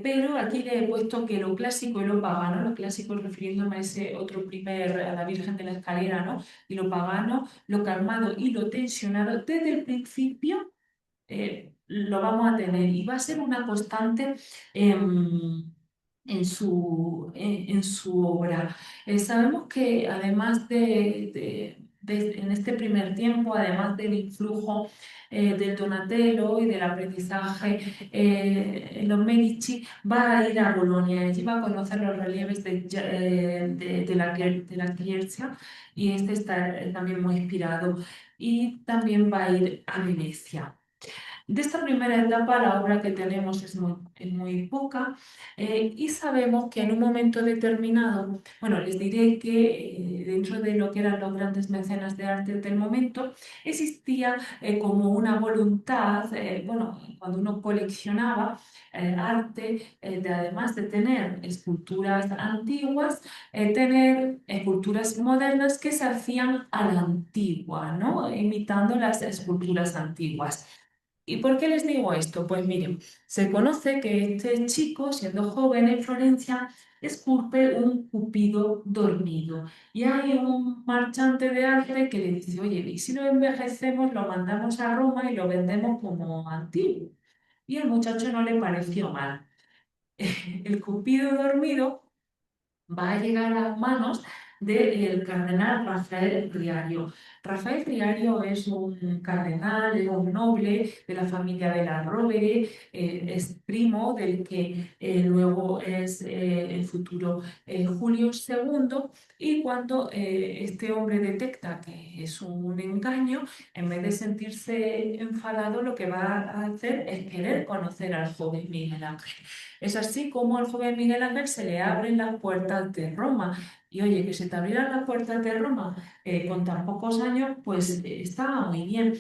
pero aquí le he puesto que lo clásico y lo pagano, lo clásico refiriéndome a ese otro a la Virgen de la Escalera, ¿no? Y lo pagano, lo calmado y lo tensionado desde el principio lo vamos a tener y va a ser una constante en su obra. Sabemos que además en este primer tiempo, además del influjo del Donatello y del aprendizaje en los Medici, va a ir a Bolonia, allí va a conocer los relieves de la Quercia y este está también muy inspirado y también va a ir a Venecia. De esta primera etapa, la obra que tenemos es muy poca y sabemos que en un momento determinado, bueno, les diré que dentro de lo que eran los grandes mecenas de arte del momento, existía como una voluntad, bueno, cuando uno coleccionaba arte, además de tener esculturas antiguas, tener esculturas modernas que se hacían a la antigua, ¿no? Imitando las esculturas antiguas. ¿Y por qué les digo esto? Pues miren, se conoce que este chico, siendo joven en Florencia, esculpe un Cupido dormido. Y hay un marchante de arte que le dice, oye, ¿y si lo envejecemos, lo mandamos a Roma y lo vendemos como antiguo? Y al muchacho no le pareció mal. El Cupido dormido va a llegar a las manos del cardenal Rafael Riario. Rafael Riario es un cardenal, es un noble de la familia de la Rovere, es primo del que luego es el futuro Julio II, y cuando este hombre detecta que es un engaño, en vez de sentirse enfadado, lo que va a hacer es querer conocer al joven Miguel Ángel. Es así como al joven Miguel Ángel se le abren las puertas de Roma. Y oye, que se te abrieran las puertas de Roma con tan pocos años, pues estaba muy bien.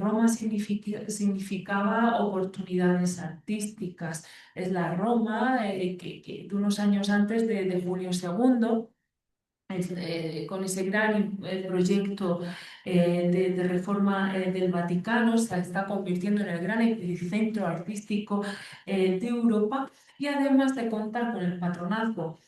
Roma significaba oportunidades artísticas. Es la Roma que de unos años antes de Julio II con ese gran proyecto de reforma del Vaticano, se está convirtiendo en el gran epicentro artístico de Europa, y además de contar con el patronazgo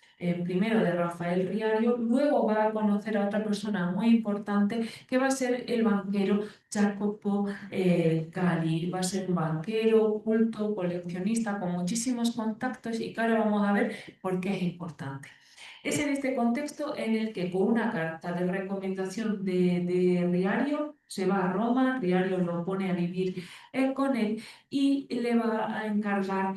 primero de Rafael Riario, luego va a conocer a otra persona muy importante que va a ser el banquero Jacopo Gali. Va a ser un banquero, culto, coleccionista con muchísimos contactos, y que ahora vamos a ver por qué es importante. Es en este contexto en el que con una carta de recomendación de Riario se va a Roma, Riario lo pone a vivir con él y le va a encargar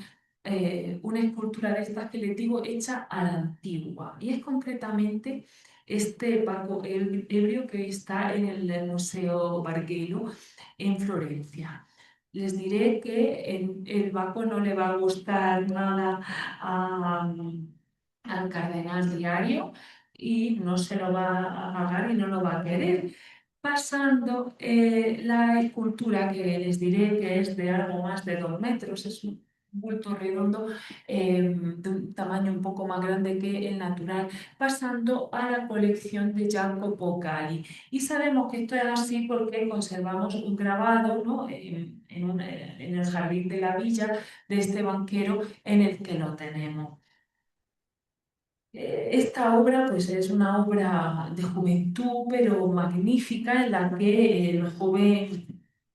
una escultura de estas que les digo hecha a la antigua. Y es concretamente este Paco Ebrio que está en el Museo Bargello en Florencia. Les diré que el Baco no le va a gustar nada al cardenal diario y no se lo va a pagar y no lo va a querer. Pasando la escultura que les diré que es de algo más de 2 metros, es un bulto redondo de un tamaño un poco más grande que el natural, pasando a la colección de Jacopo Cali. Y sabemos que esto es así porque conservamos un grabado, ¿no? En el jardín de la villa de este banquero en el que lo tenemos. Esta obra pues, es una obra de juventud, pero magnífica, en la que el joven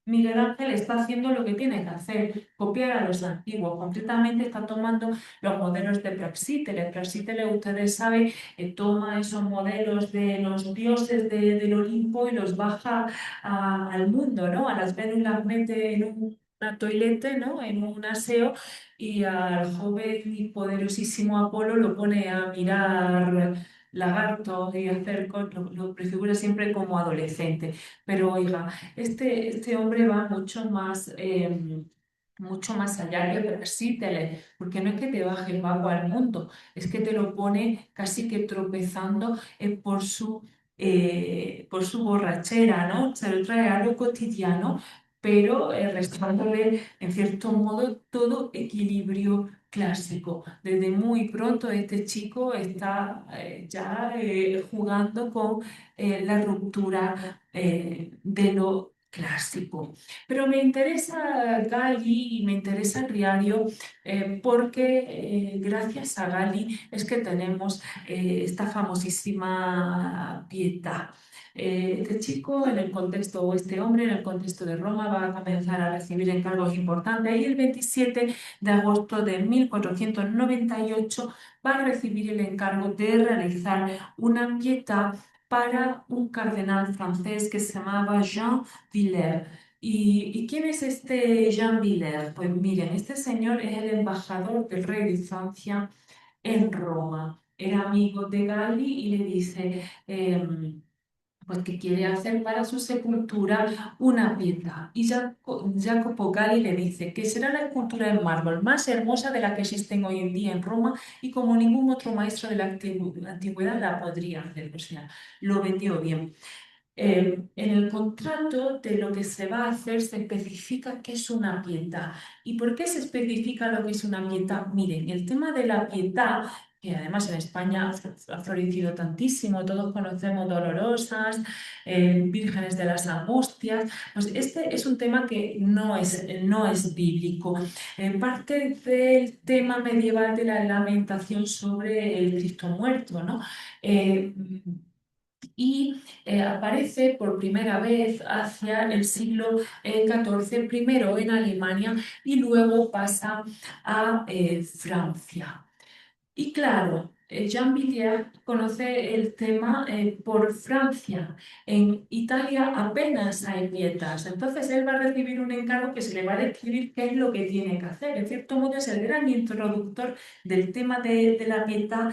Miguel Ángel está haciendo lo que tiene que hacer, copiar a los antiguos. Concretamente está tomando los modelos de Praxíteles. Praxíteles, ustedes saben, toma esos modelos de los dioses del Olimpo y los baja al mundo, ¿no? A las Venus las mete en una toilette, ¿no? En un aseo, y al joven y poderosísimo Apolo lo pone a mirar lagartos y hacer lo prefigura siempre como adolescente. Pero oiga, este hombre va mucho más allá que Praxíteles, porque no es que te baje el vago al mundo, es que te lo pone casi que tropezando por su borrachera, ¿no? Se lo trae a lo cotidiano, pero restándole en cierto modo todo equilibrio clásico. Desde muy pronto este chico está ya jugando con la ruptura de lo clásico. Pero me interesa Gali y me interesa Riario porque gracias a Gali es que tenemos esta famosísima Pietà. Este chico en el contexto, o este hombre en el contexto de Roma, va a comenzar a recibir encargos importantes, y el 27 de agosto de 1498 va a recibir el encargo de realizar una Pietà para un cardenal francés que se llamaba Jean Villers. ¿Y quién es este Jean Villers? Pues miren, este señor es el embajador del rey de Francia en Roma. Era amigo de Gali y le dice, pues que quiere hacer para su sepultura una piedra. Y Jacopo Gali le dice que será la escultura en mármol más hermosa de la que existen hoy en día en Roma y como ningún otro maestro de la antigüedad la podría hacer. O sea, lo vendió bien. En el contrato de lo que se va a hacer se especifica qué es una pietà. ¿Y por qué se especifica lo que es una pietà? Miren, el tema de la pietà, que además en España ha florecido tantísimo, todos conocemos Dolorosas, Vírgenes de las Angustias, pues este es un tema que no es bíblico. Parte del tema medieval de la lamentación sobre el Cristo muerto, ¿no? Eh, aparece por primera vez hacia el siglo XIV, primero en Alemania y luego pasa a Francia. Y claro, Jean Villiers conoce el tema por Francia. En Italia apenas hay pietas, entonces él va a recibir un encargo que se le va a describir qué es lo que tiene que hacer. En cierto modo es el gran introductor del tema de la pietà,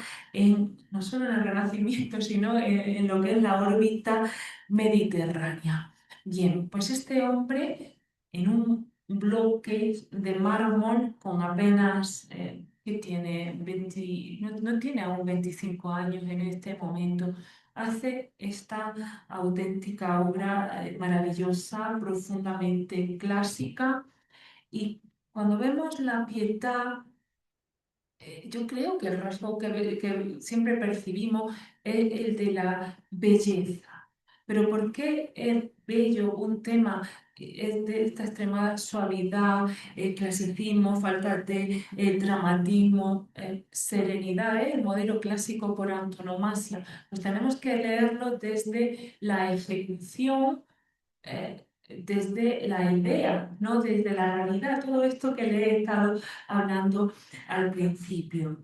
no solo en el Renacimiento, sino en lo que es la órbita mediterránea. Bien, pues este hombre en un bloque de mármol con apenas que tiene 20, no tiene aún 25 años en este momento, hace esta auténtica obra maravillosa, profundamente clásica. Y cuando vemos la pietà, yo creo que el rasgo que siempre percibimos es el de la belleza. Pero ¿por qué es bello un tema que es de esta extremada suavidad, clasicismo, falta de dramatismo, serenidad, el modelo clásico por antonomasia? Pues tenemos que leerlo desde la ejecución, desde la idea, no desde la realidad, todo esto que le he estado hablando al principio.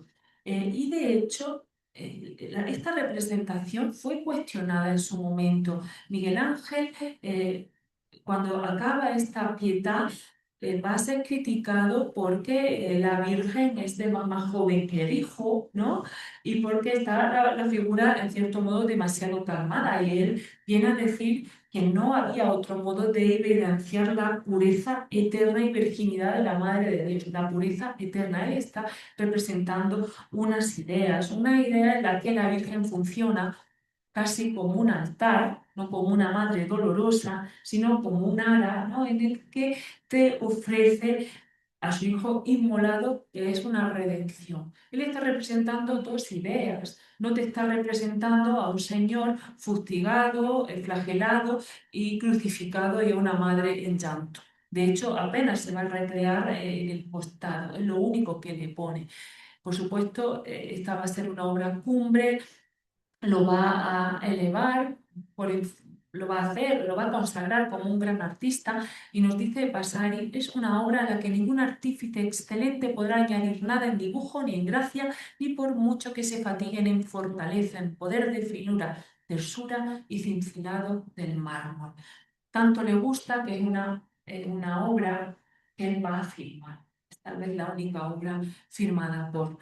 Y de hecho, esta representación fue cuestionada en su momento. Miguel Ángel, cuando acaba esta pietà, va a ser criticado porque la Virgen es de más joven que el hijo, ¿no? Y porque está la figura, en cierto modo, demasiado calmada. Y él viene a decir que no había otro modo de evidenciar la pureza eterna y virginidad de la Madre de Dios. La pureza eterna. Él está representando una idea en la que la Virgen funciona casi como un altar, no como una madre dolorosa, sino como un ara, ¿no? En el que te ofrece a su hijo inmolado, que es una redención. Él está representando dos ideas. No te está representando a un señor fustigado, flagelado y crucificado y a una madre en llanto. De hecho, apenas se va a recrear en el costado, es lo único que le pone. Por supuesto, esta va a ser una obra cumbre, lo va a elevar, lo va a hacer, lo va a consagrar como un gran artista y nos dice Vasari, es una obra a la que ningún artífice excelente podrá añadir nada en dibujo ni en gracia, ni por mucho que se fatiguen en fortaleza, en poder de finura, tersura y cincelado del mármol. Tanto le gusta que es una obra que él va a firmar. Es tal vez la única obra firmada por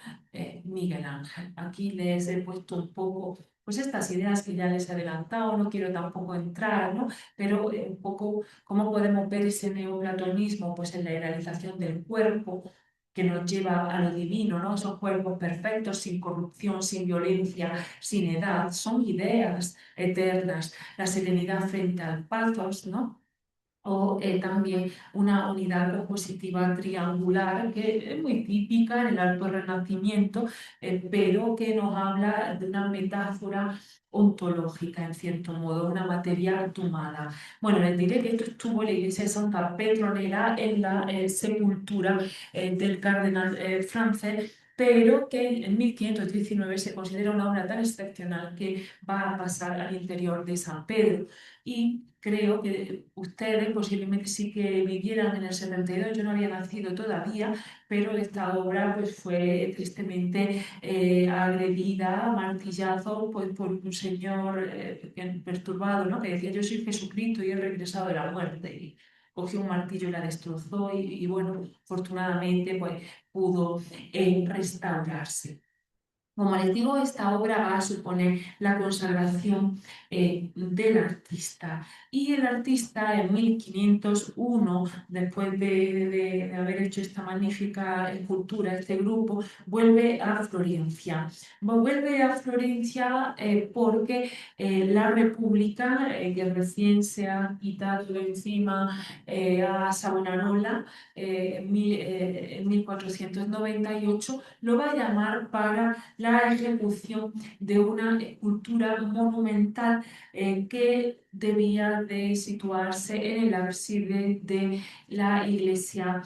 Miguel Ángel. Aquí les he puesto un poco, pues estas ideas que ya les he adelantado, no quiero tampoco entrar, ¿no? Pero un poco cómo podemos ver ese neoplatonismo, pues en la realización del cuerpo que nos lleva a lo divino, ¿no? Esos cuerpos perfectos, sin corrupción, sin violencia, sin edad, son ideas eternas, la serenidad frente al pathos, ¿no? O también una unidad compositiva triangular que es muy típica en el Alto Renacimiento, pero que nos habla de una metáfora ontológica, en cierto modo, una materia tomada. Bueno, les diré que esto estuvo en la iglesia de Santa Petronela en la sepultura del cardenal francés, pero que en 1519 se considera una obra tan excepcional que va a pasar al interior de San Pedro. Y creo que ustedes posiblemente sí que vivieran en el 72, yo no había nacido todavía, pero esta obra pues, fue tristemente agredida, martillazo, pues, por un señor perturbado, ¿no? Que decía, yo soy Jesucristo y he regresado de la muerte. Y cogió un martillo y la destrozó y bueno, afortunadamente pues, pudo restaurarse. Como les digo, esta obra va a suponer la consagración del artista. Y el artista en 1501, después de haber hecho esta magnífica escultura, este grupo, vuelve a Florencia. Vuelve a Florencia porque la República, que recién se ha quitado de encima a Savonarola en 1498, lo va a llamar para la ejecución de una escultura monumental que debía de situarse en el ábside de la iglesia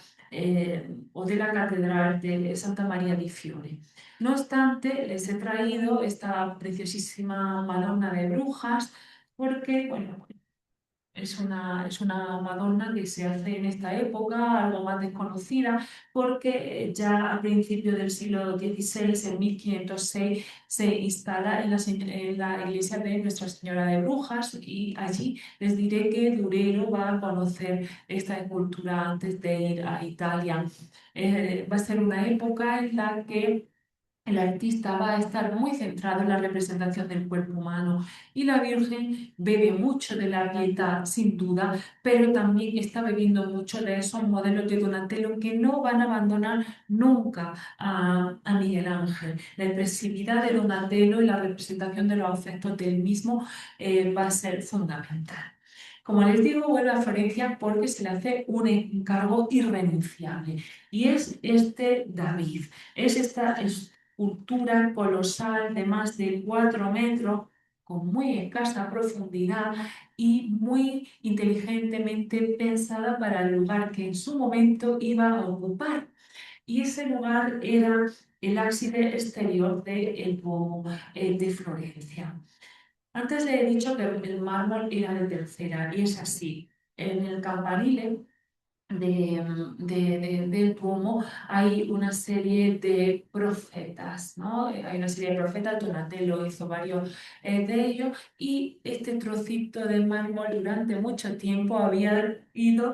o de la catedral de Santa María di Fiore. No obstante, les he traído esta preciosísima Madonna de Brujas porque, bueno, es una Madonna que se hace en esta época, algo más desconocida, porque ya a principios del siglo XVI, en 1506, se instala en la iglesia de Nuestra Señora de Brujas y allí les diré que Durero va a conocer esta escultura antes de ir a Italia. Va a ser una época en la que el artista va a estar muy centrado en la representación del cuerpo humano y la Virgen bebe mucho de la pietà, sin duda, pero también está bebiendo mucho de esos modelos de Donatello que no van a abandonar nunca a Miguel Ángel. La expresividad de Donatello y la representación de los afectos del mismo va a ser fundamental. Como les digo, vuelve a Florencia porque se le hace un encargo irrenunciable y es este David. Es esta escultura colosal de más de 4 metros, con muy escasa profundidad y muy inteligentemente pensada para el lugar que en su momento iba a ocupar. Y ese lugar era el ábside exterior del Duomo de Florencia. Antes le he dicho que el mármol era de tercera, y es así. En el campanile del Duomo hay una serie de profetas, ¿no? Hay una serie de profetas, Donatello hizo varios de ellos, y este trocito de mármol durante mucho tiempo había ido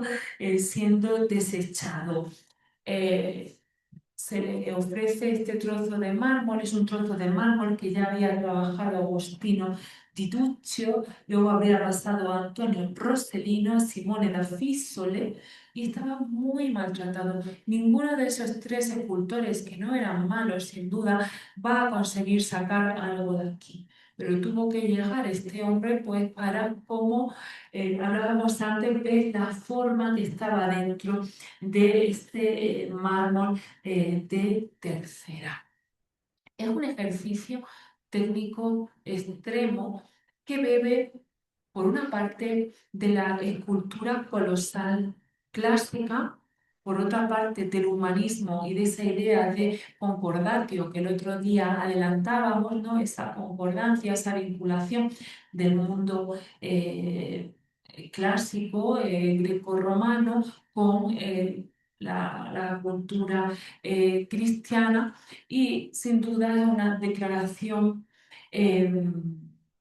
siendo desechado. Eh, Se le ofrece este trozo de mármol, es un trozo de mármol que ya había trabajado Agostino di Duccio, luego habría pasado a Antonio Rossellino, a Simone da Fiesole, y estaba muy maltratado. Ninguno de esos tres escultores, que no eran malos sin duda, va a conseguir sacar algo de aquí. Pero tuvo que llegar este hombre pues para, como hablábamos antes, ver la forma que estaba dentro de este mármol de tercera. Es un ejercicio técnico extremo que bebe, por una parte, de la escultura colosal clásica, por otra parte, del humanismo y de esa idea de concordatio que el otro día adelantábamos, ¿no? Esa concordancia, esa vinculación del mundo clásico, grecorromano, con la cultura cristiana, y sin duda es una declaración eh,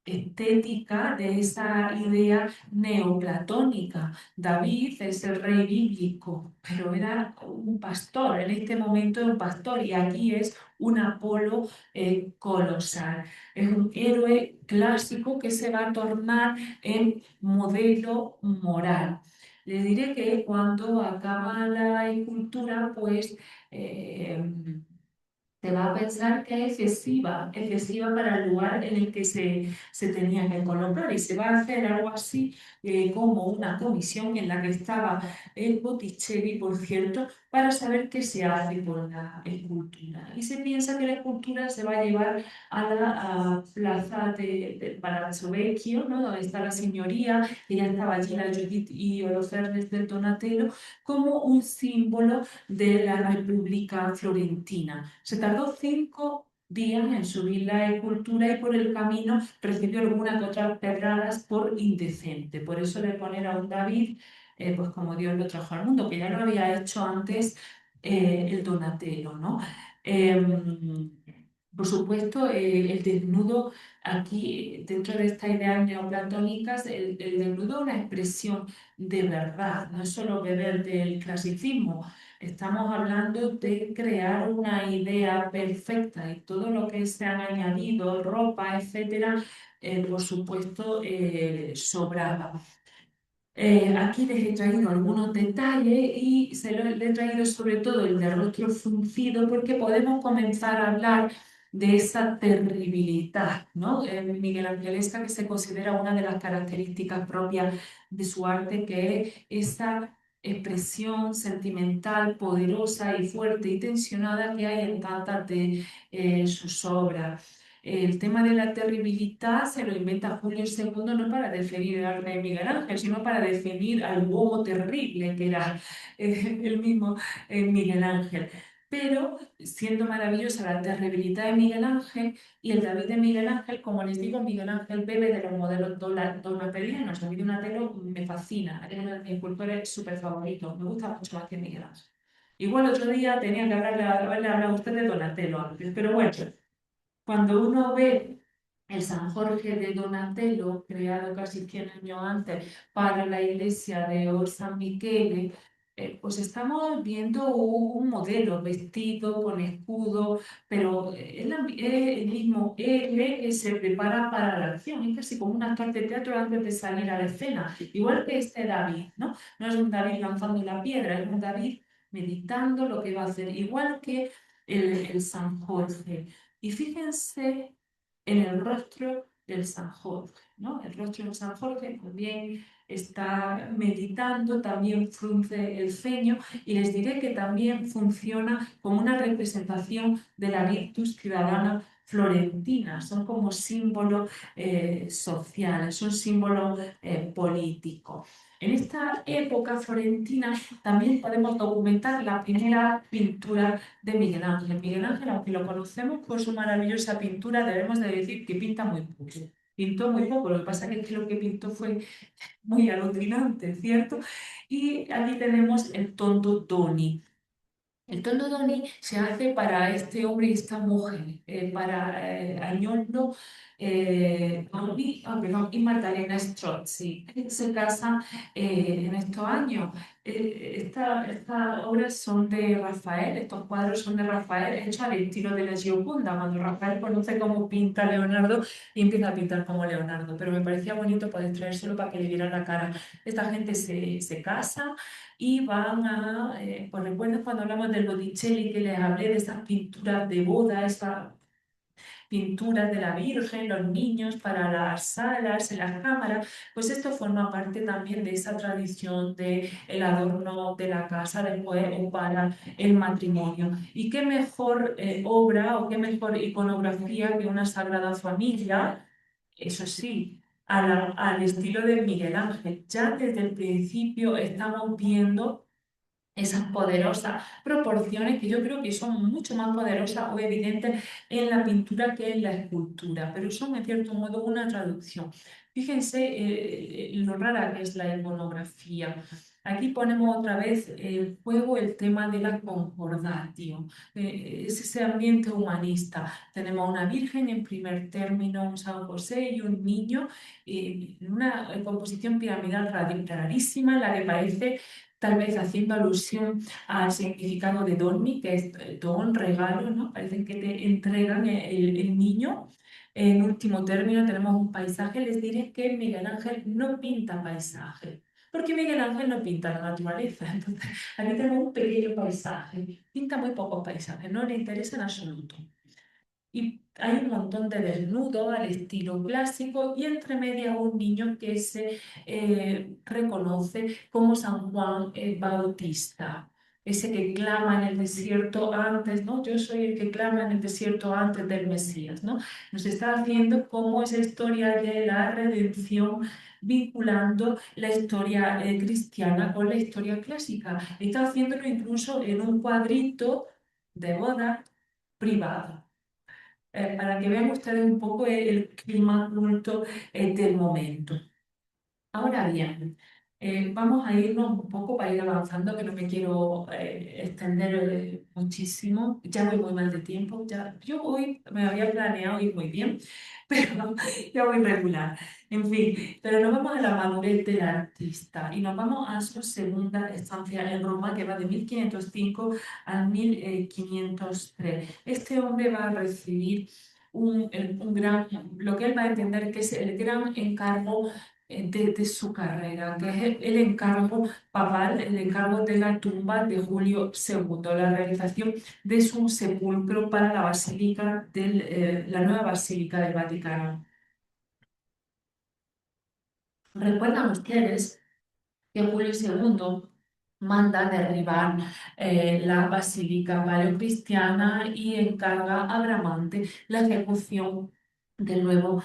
estética de esa idea neoplatónica. David es el rey bíblico, pero era un pastor, en este momento es un pastor, y aquí es un Apolo colosal. Es un héroe clásico que se va a tornar en modelo moral. Les diré que cuando acaba la escultura, pues eh, te va a pensar que es excesiva para el lugar en el que se tenía que colocar, y se va a hacer algo así como una comisión en la que estaba el Botticelli, por cierto, para saber qué se hace con la escultura. Y se piensa que la escultura se va a llevar a la plaza de Palazzo Vecchio, ¿no? Donde está la señoría, que ya estaba allí la Judith y Holofernes del Donatello, como un símbolo de la República Florentina. Se tardó 5 días en subir la escultura y por el camino recibió algunas que otras pedradas por indecente. Por eso le ponen a un David, pues como Dios lo trajo al mundo, que ya lo había hecho antes el Donatello, ¿no? Em, por supuesto, el desnudo aquí, dentro de estas ideas neoplatónicas, el desnudo es una expresión de verdad, no es solo beber del clasicismo. Estamos hablando de crear una idea perfecta y todo lo que se han añadido, ropa, etcétera, por supuesto, sobraba. Aquí les he traído algunos detalles y le he traído sobre todo el de rostro fruncido porque podemos comenzar a hablar de esa terribilidad, ¿no? Miguel Angelesca, que se considera una de las características propias de su arte, que es esa expresión sentimental, poderosa y fuerte y tensionada que hay en tantas de sus obras. El tema de la terribilidad se lo inventa Julio II no para definir el arte de Miguel Ángel, sino para definir al bobo terrible que era el mismo Miguel Ángel. Pero siendo maravillosa la terribilidad de Miguel Ángel y el David de Miguel Ángel, como les digo, Miguel Ángel bebe de los modelos donatellianos. David Donatello me fascina, es uno de mis escultores súper favoritos, me gusta mucho más que Miguel Ángel. Igual otro día tenía que haberle hablado a usted de Donatello antes, pero bueno. Cuando uno ve el San Jorge de Donatello, creado casi 100 años antes para la iglesia de San Michele, pues estamos viendo un modelo vestido con escudo, pero es el mismo héroe que se prepara para la acción, es casi como un actor de teatro antes de salir a la escena, igual que este David, ¿no? No es un David lanzando la piedra, es un David meditando lo que va a hacer, igual que el San Jorge. Y fíjense en el rostro del San Jorge, ¿no? El rostro del San Jorge también está meditando, también frunce el ceño y les diré que también funciona como una representación de la virtus ciudadana florentina, son como símbolos sociales, son símbolos políticos. En esta época florentina también podemos documentar la primera pintura de Miguel Ángel. Miguel Ángel, aunque lo conocemos por su maravillosa pintura, debemos de decir que pinta muy poco. Pintó muy poco, lo que pasa es que lo que pintó fue muy alucinante, ¿cierto? Y aquí tenemos el Tondo Doni. El Tondodoni se hace para este hombre y esta mujer, para Agnollo perdón, y Magdalena Strozzi. Se casan en estos años. Estas obras son de Rafael, estos cuadros son de Rafael, hechos al estilo de la Gioconda, cuando Rafael conoce cómo pinta Leonardo y empieza a pintar como Leonardo. Pero me parecía bonito poder traérselo para que le vieran la cara. Esta gente se casa y van a, pues recuerdo cuando hablamos del Botticelli que les hablé de esas pinturas de boda, esas pinturas de la Virgen, los niños para las salas, en las cámaras, pues esto forma parte también de esa tradición de el adorno de la casa después o para el matrimonio. Y qué mejor obra o qué mejor iconografía que una Sagrada Familia, eso sí, al estilo de Miguel Ángel. Ya desde el principio estamos viendo esas poderosas proporciones que yo creo que son mucho más poderosas o evidentes en la pintura que en la escultura, pero son en cierto modo una traducción. Fíjense lo rara que es la iconografía. Aquí ponemos otra vez en juego el tema de la concordatio. Es ese ambiente humanista. Tenemos una virgen en primer término, un San José y un niño, una composición piramidal rarísima, la que parece tal vez haciendo alusión al significado de donni, que es don, regalo, ¿no? Parece que te entregan el niño. En último término tenemos un paisaje. Les diré que Miguel Ángel no pinta paisaje, porque Miguel Ángel no pinta la naturaleza. Entonces, aquí tenemos un pequeño paisaje. Pinta muy pocos paisajes, no le interesa en absoluto. Y hay un montón de desnudos al estilo clásico y entre medias un niño que se reconoce como San Juan Bautista, ese que clama en el desierto antes, ¿no? Yo soy el que clama en el desierto antes del Mesías, ¿no? Nos está haciendo como esa historia de la redención vinculando la historia cristiana con la historia clásica. Está haciéndolo incluso en un cuadrito de boda privado para que vean ustedes un poco el clima culto del momento. Ahora bien, Vamos a irnos un poco para ir avanzando, que no me quiero extender muchísimo. Ya voy muy mal de tiempo. Ya, yo hoy me había planeado ir muy bien, pero ya voy regular. En fin, pero nos vamos a la madurez del artista y nos vamos a su segunda estancia en Roma, que va de 1505 a 1503. Este hombre va a recibir un gran, lo que él va a entender que es el gran encargo de su carrera, que es el encargo papal, el encargo de la tumba de Julio II, la realización de su sepulcro para la basílica la nueva basílica del Vaticano. ¿Recuerdan ustedes que Julio II manda derribar la basílica paleocristiana y encarga a Bramante la ejecución del nuevo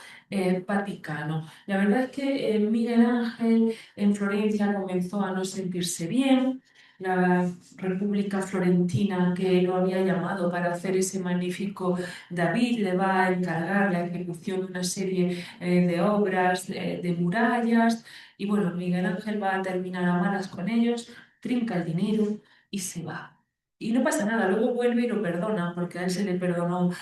Vaticano? La verdad es que Miguel Ángel en Florencia comenzó a no sentirse bien. La República Florentina, que lo había llamado para hacer ese magnífico David, le va a encargar la ejecución de una serie de obras de murallas. Y bueno, Miguel Ángel va a terminar a malas con ellos, trinca el dinero y se va. Y no pasa nada, luego vuelve y lo perdona, porque a él se le perdonó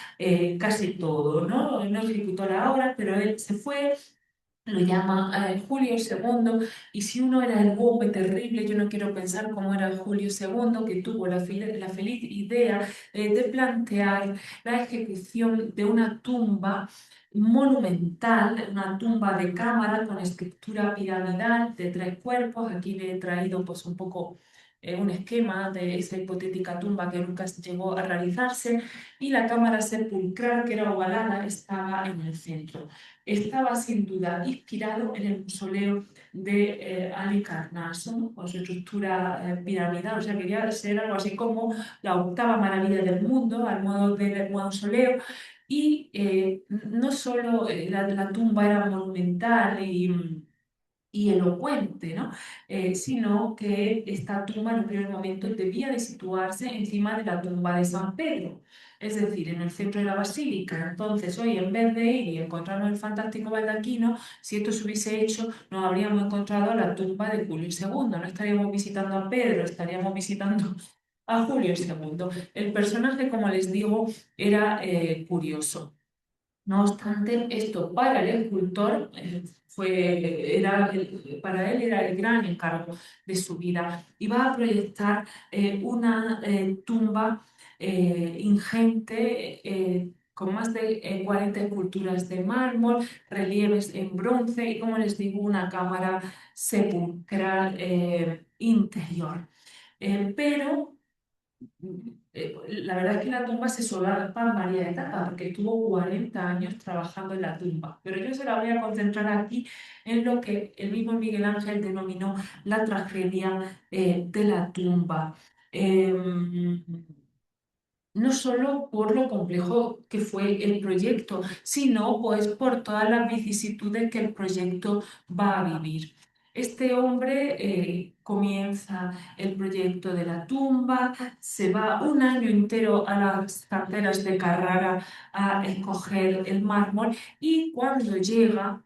casi todo, ¿no? No ejecutó la obra, pero él se fue, lo llama Julio II, y si uno era el bombe terrible, yo no quiero pensar cómo era Julio II, que tuvo la feliz idea de plantear la ejecución de una tumba monumental, una tumba de cámara con estructura piramidal de 3 cuerpos. Aquí le he traído pues un poco un esquema de esa hipotética tumba que nunca llegó a realizarse, y la cámara sepulcral, que era ovalada, estaba en el centro. Estaba sin duda inspirado en el mausoleo de Halicarnaso, ¿no? Con su estructura piramidal, o sea, quería ser algo así como la octava maravilla del mundo, al modo del mausoleo. Y no solo la tumba era monumental y elocuente, ¿no? Sino que esta tumba en un primer momento debía de situarse encima de la tumba de San Pedro, es decir, en el centro de la basílica. Entonces, hoy en vez de ir y encontrarnos el fantástico baldaquino, si esto se hubiese hecho, nos habríamos encontrado la tumba de Julio II. No estaríamos visitando a Pedro, estaríamos visitando a Julio II. El personaje, como les digo, era curioso. No obstante, esto para el escultor para él era el gran encargo de su vida. Iba a proyectar una tumba ingente, con más de 40 esculturas de mármol, relieves en bronce y, como les digo, una cámara sepulcral interior. Pero la verdad es que la tumba se solapa en varias etapas, porque estuvo 40 años trabajando en la tumba. Pero yo se la voy a concentrar aquí en lo que el mismo Miguel Ángel denominó la tragedia de la tumba. Em, no solo por lo complejo que fue el proyecto, sino pues por todas las vicisitudes que el proyecto va a vivir. Este hombre comienza el proyecto de la tumba, se va un año entero a las canteras de Carrara a escoger el mármol, y cuando llega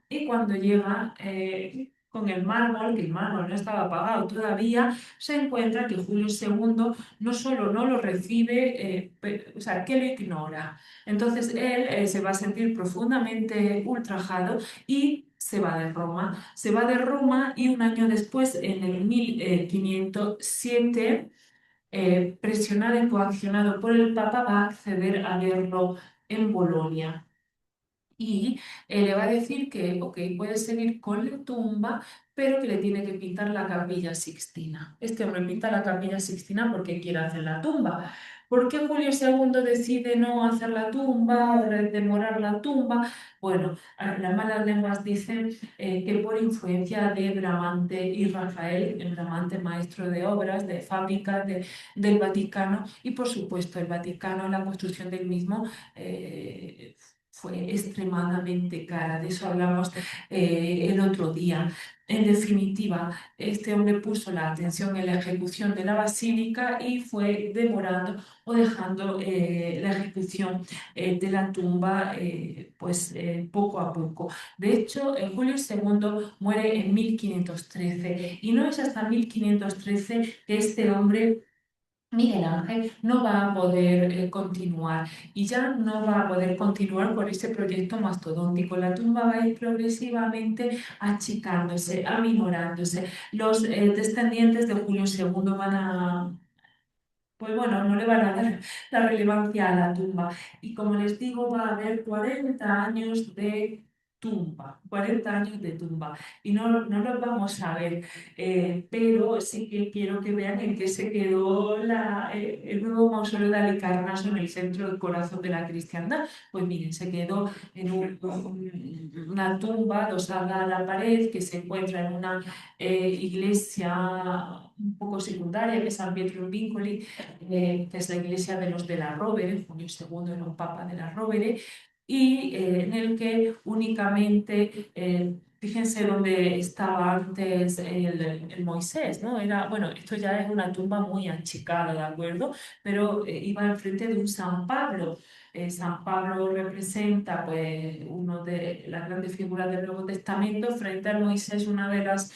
con el mármol, que el mármol no estaba pagado todavía, se encuentra que Julio II no solo no lo recibe, o sea, que lo ignora. Entonces él se va a sentir profundamente ultrajado y se va de Roma. Se va de Roma y un año después, en el 1507, presionado y coaccionado por el Papa, va a acceder a verlo en Bolonia. Y le va a decir que, ok, puede seguir con la tumba, pero que le tiene que pintar la Capilla Sixtina. Este hombre pinta la Capilla Sixtina porque quiere hacer la tumba. ¿Por qué Julio II decide no hacer la tumba, demorar la tumba? Bueno, las malas lenguas dicen que por influencia de Bramante y Rafael, el Bramante maestro de obras, de fábricas del Vaticano, y por supuesto el Vaticano, la construcción del mismo, fue extremadamente cara. De eso hablamos el otro día. En definitiva, este hombre puso la atención en la ejecución de la basílica y fue demorando o dejando la ejecución de la tumba poco a poco. De hecho, Julio II muere en 1513 y no es hasta 1513 que este hombre, Miguel Ángel, no va a poder continuar y ya no va a poder continuar con ese proyecto mastodóntico. La tumba va a ir progresivamente achicándose, aminorándose. Los descendientes de Julio II van a, pues bueno, no le van a dar la relevancia a la tumba. Y como les digo, va a haber 40 años de tumba, 40 años de tumba. Y no los vamos a ver, pero sí que quiero que vean en qué se quedó el nuevo mausoleo de Halicarnaso en el centro del corazón de la cristiandad. Pues miren, se quedó en una tumba adosada a la pared que se encuentra en una iglesia un poco secundaria, que es San Pietro in Vincoli, que es la iglesia de los de la Rovere. Julio II era un papa de la Rovere, y en el que únicamente, fíjense dónde estaba antes el Moisés, ¿no? Era, bueno, esto ya es una tumba muy achicada, ¿de acuerdo? Pero iba enfrente de un San Pablo. San Pablo representa, pues, una de las grandes figuras del Nuevo Testamento, frente al Moisés, una de las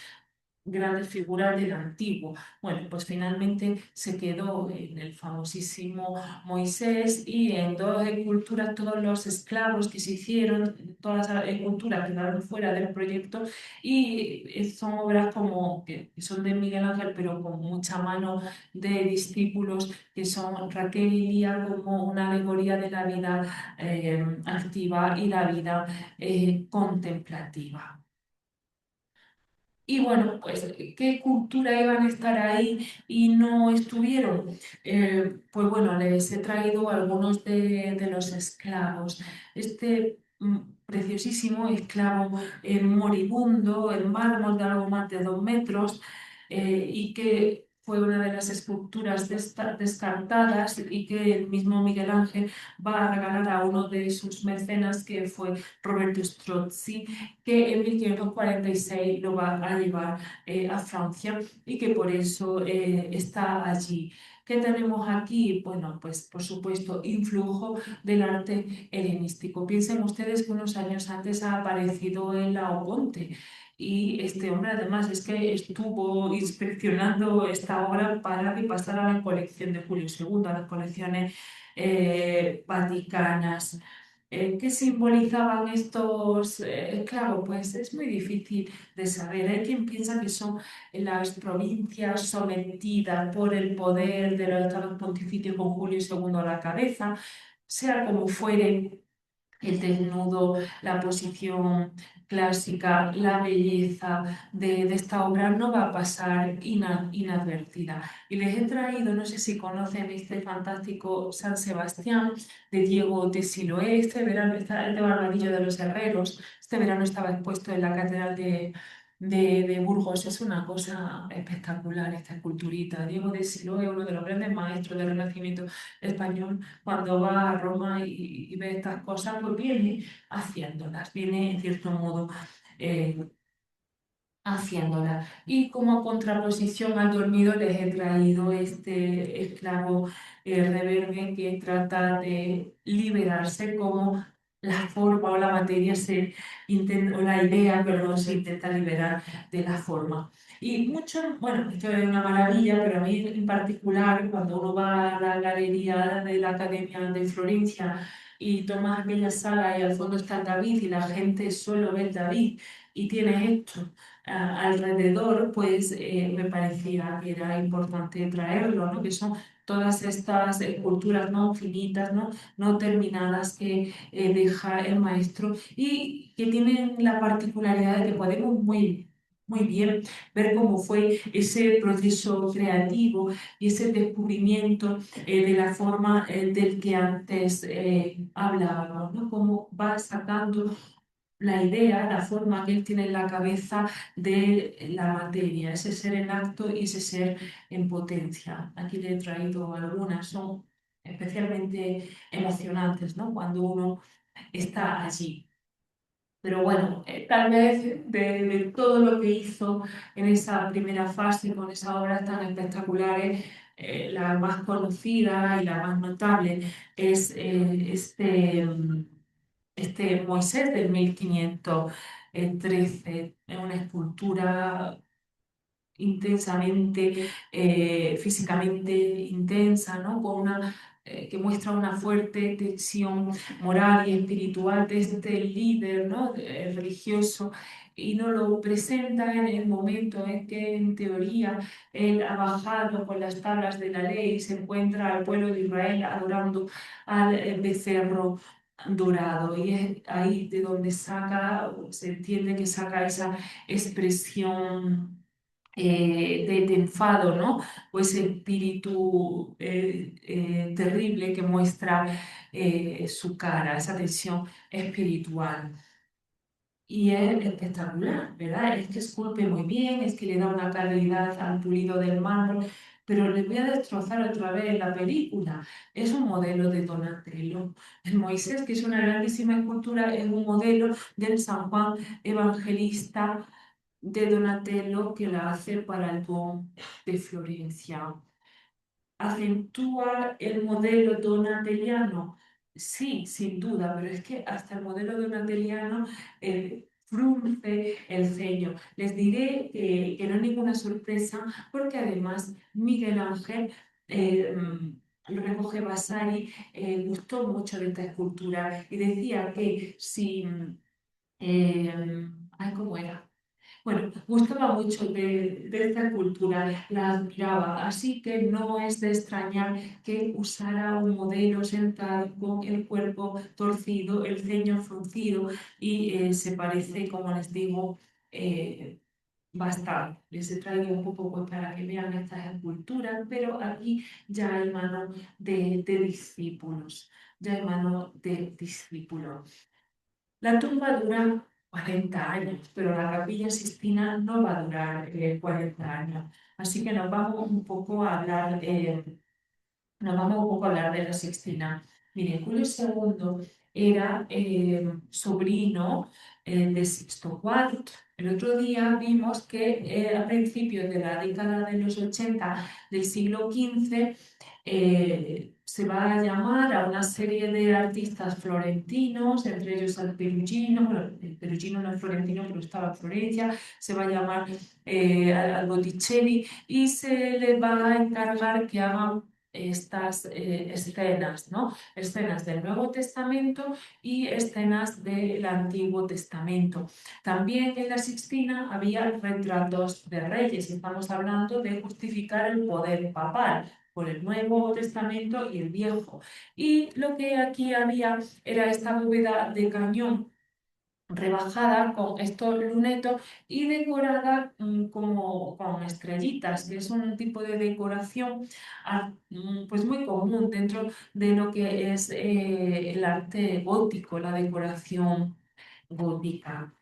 grandes figuras del antiguo. Bueno, pues finalmente se quedó en el famosísimo Moisés, y en dos esculturas todos los esclavos que se hicieron, todas las esculturas quedaron fuera del proyecto, y son obras como que son de Miguel Ángel, pero con mucha mano de discípulos, que son Raquel y Lía, como una alegoría de la vida activa y la vida contemplativa. Y bueno, pues, ¿qué cultura iban a estar ahí y no estuvieron? Pues bueno, les he traído algunos de los esclavos. Este preciosísimo esclavo moribundo, en mármol de algo más de 2 metros, y que fue una de las esculturas descartadas, y que el mismo Miguel Ángel va a regalar a uno de sus mecenas, que fue Roberto Strozzi, que en 1546 lo va a llevar a Francia, y que por eso está allí. ¿Qué tenemos aquí? Bueno, pues por supuesto, influjo del arte helenístico. Piensen ustedes que unos años antes ha aparecido en Laoconte, y este hombre además es que estuvo inspeccionando esta obra para que pasara a la colección de Julio II, a las colecciones vaticanas. ¿Qué simbolizaban estos esclavos? Pues es muy difícil de saber. Hay quien piensa que son las provincias sometidas por el poder de los estados pontificios con Julio II a la cabeza. Sea como fuere, el desnudo, la posición clásica, la belleza de esta obra no va a pasar inadvertida. Y les he traído, no sé si conocen este fantástico San Sebastián de Diego de Siloé. Este verano está el de Barbadillo de los Herreros. Este verano estaba expuesto en la Catedral de Burgos. Es una cosa espectacular esta esculturita. Diego de Siloé, uno de los grandes maestros del Renacimiento español, cuando va a Roma y ve estas cosas, pues viene haciéndolas, viene en cierto modo eh, haciéndolas. Y como contraposición al dormido les he traído este esclavo rebelde, que trata de liberarse, como la forma o la materia o la idea, perdón, se intenta liberar de la forma. Y mucho, bueno, esto es una maravilla, pero a mí en particular, cuando uno va a la galería de la Academia de Florencia y tomas aquella sala y al fondo está el David y la gente solo ve el David y tiene esto alrededor, pues me parecía que era importante traerlo, ¿no? Que son todas estas esculturas no finitas, no terminadas, que deja el maestro, y que tienen la particularidad de que podemos muy bien ver cómo fue ese proceso creativo y ese descubrimiento de la forma del que antes hablábamos, ¿no? Cómo va sacando la idea, la forma que él tiene en la cabeza de la materia, ese ser en acto y ese ser en potencia. Aquí le he traído algunas, son especialmente emocionantes, ¿no? Cuando uno está allí. Pero bueno, tal vez de todo lo que hizo en esa primera fase con esas obras tan espectaculares, la más conocida y la más notable es este Moisés del 1513, es una escultura intensamente, físicamente intensa, ¿no? Que muestra una fuerte tensión moral y espiritual de este líder, ¿no? Religioso, y nos lo presenta en el momento en que, en teoría, él ha bajado con las tablas de la ley y se encuentra al pueblo de Israel adorando al becerro dorado. Y es ahí de donde saca, se entiende que saca esa expresión de enfado, ¿no? O ese espíritu terrible que muestra su cara, esa tensión espiritual. Y es espectacular, ¿verdad? Es que esculpe muy bien, es que le da una calidad al pulido del mármol, pero le voy a destrozar otra vez la película. Es un modelo de Donatello. El Moisés, que es una grandísima escultura, es un modelo del San Juan Evangelista de Donatello que la hace para el Duomo de Florencia. ¿Acentúa el modelo donateliano? Sí, sin duda, pero es que hasta el modelo donateliano frunce el ceño. Les diré que no es ninguna sorpresa porque además Miguel Ángel recoge Vasari, gustó mucho de esta escultura y decía que si... ay, ¿cómo era? Bueno, gustaba mucho de esta cultura, la admiraba, así que no es de extrañar que usara un modelo sentado con el cuerpo torcido, el ceño fruncido y se parece, como les digo, bastante. Les he traído un poco pues, para que vean estas esculturas, pero aquí ya hay mano de discípulos, ya hay mano de discípulos. La tumba dura 40 años, pero la Capilla Sixtina no va a durar 40 años. Así que nos vamos un poco a hablar de la Sixtina. Miren, Julio II era sobrino de Sixto IV. El otro día vimos que a principios de la década de los 80 del siglo XV se va a llamar a una serie de artistas florentinos, entre ellos al Perugino, bueno, el Perugino no es florentino, pero estaba en Florencia, se va a llamar al Botticelli y se le va a encargar que hagan estas escenas, ¿no? Escenas del Nuevo Testamento y escenas del Antiguo Testamento. También en la Sixtina había retratos de reyes, y estamos hablando de justificar el poder papal por el Nuevo Testamento y el Viejo. Y lo que aquí había era esta bóveda de cañón rebajada con estos lunetos y decorada como con estrellitas, que es un tipo de decoración pues muy común dentro de lo que es el arte gótico, la decoración gótica.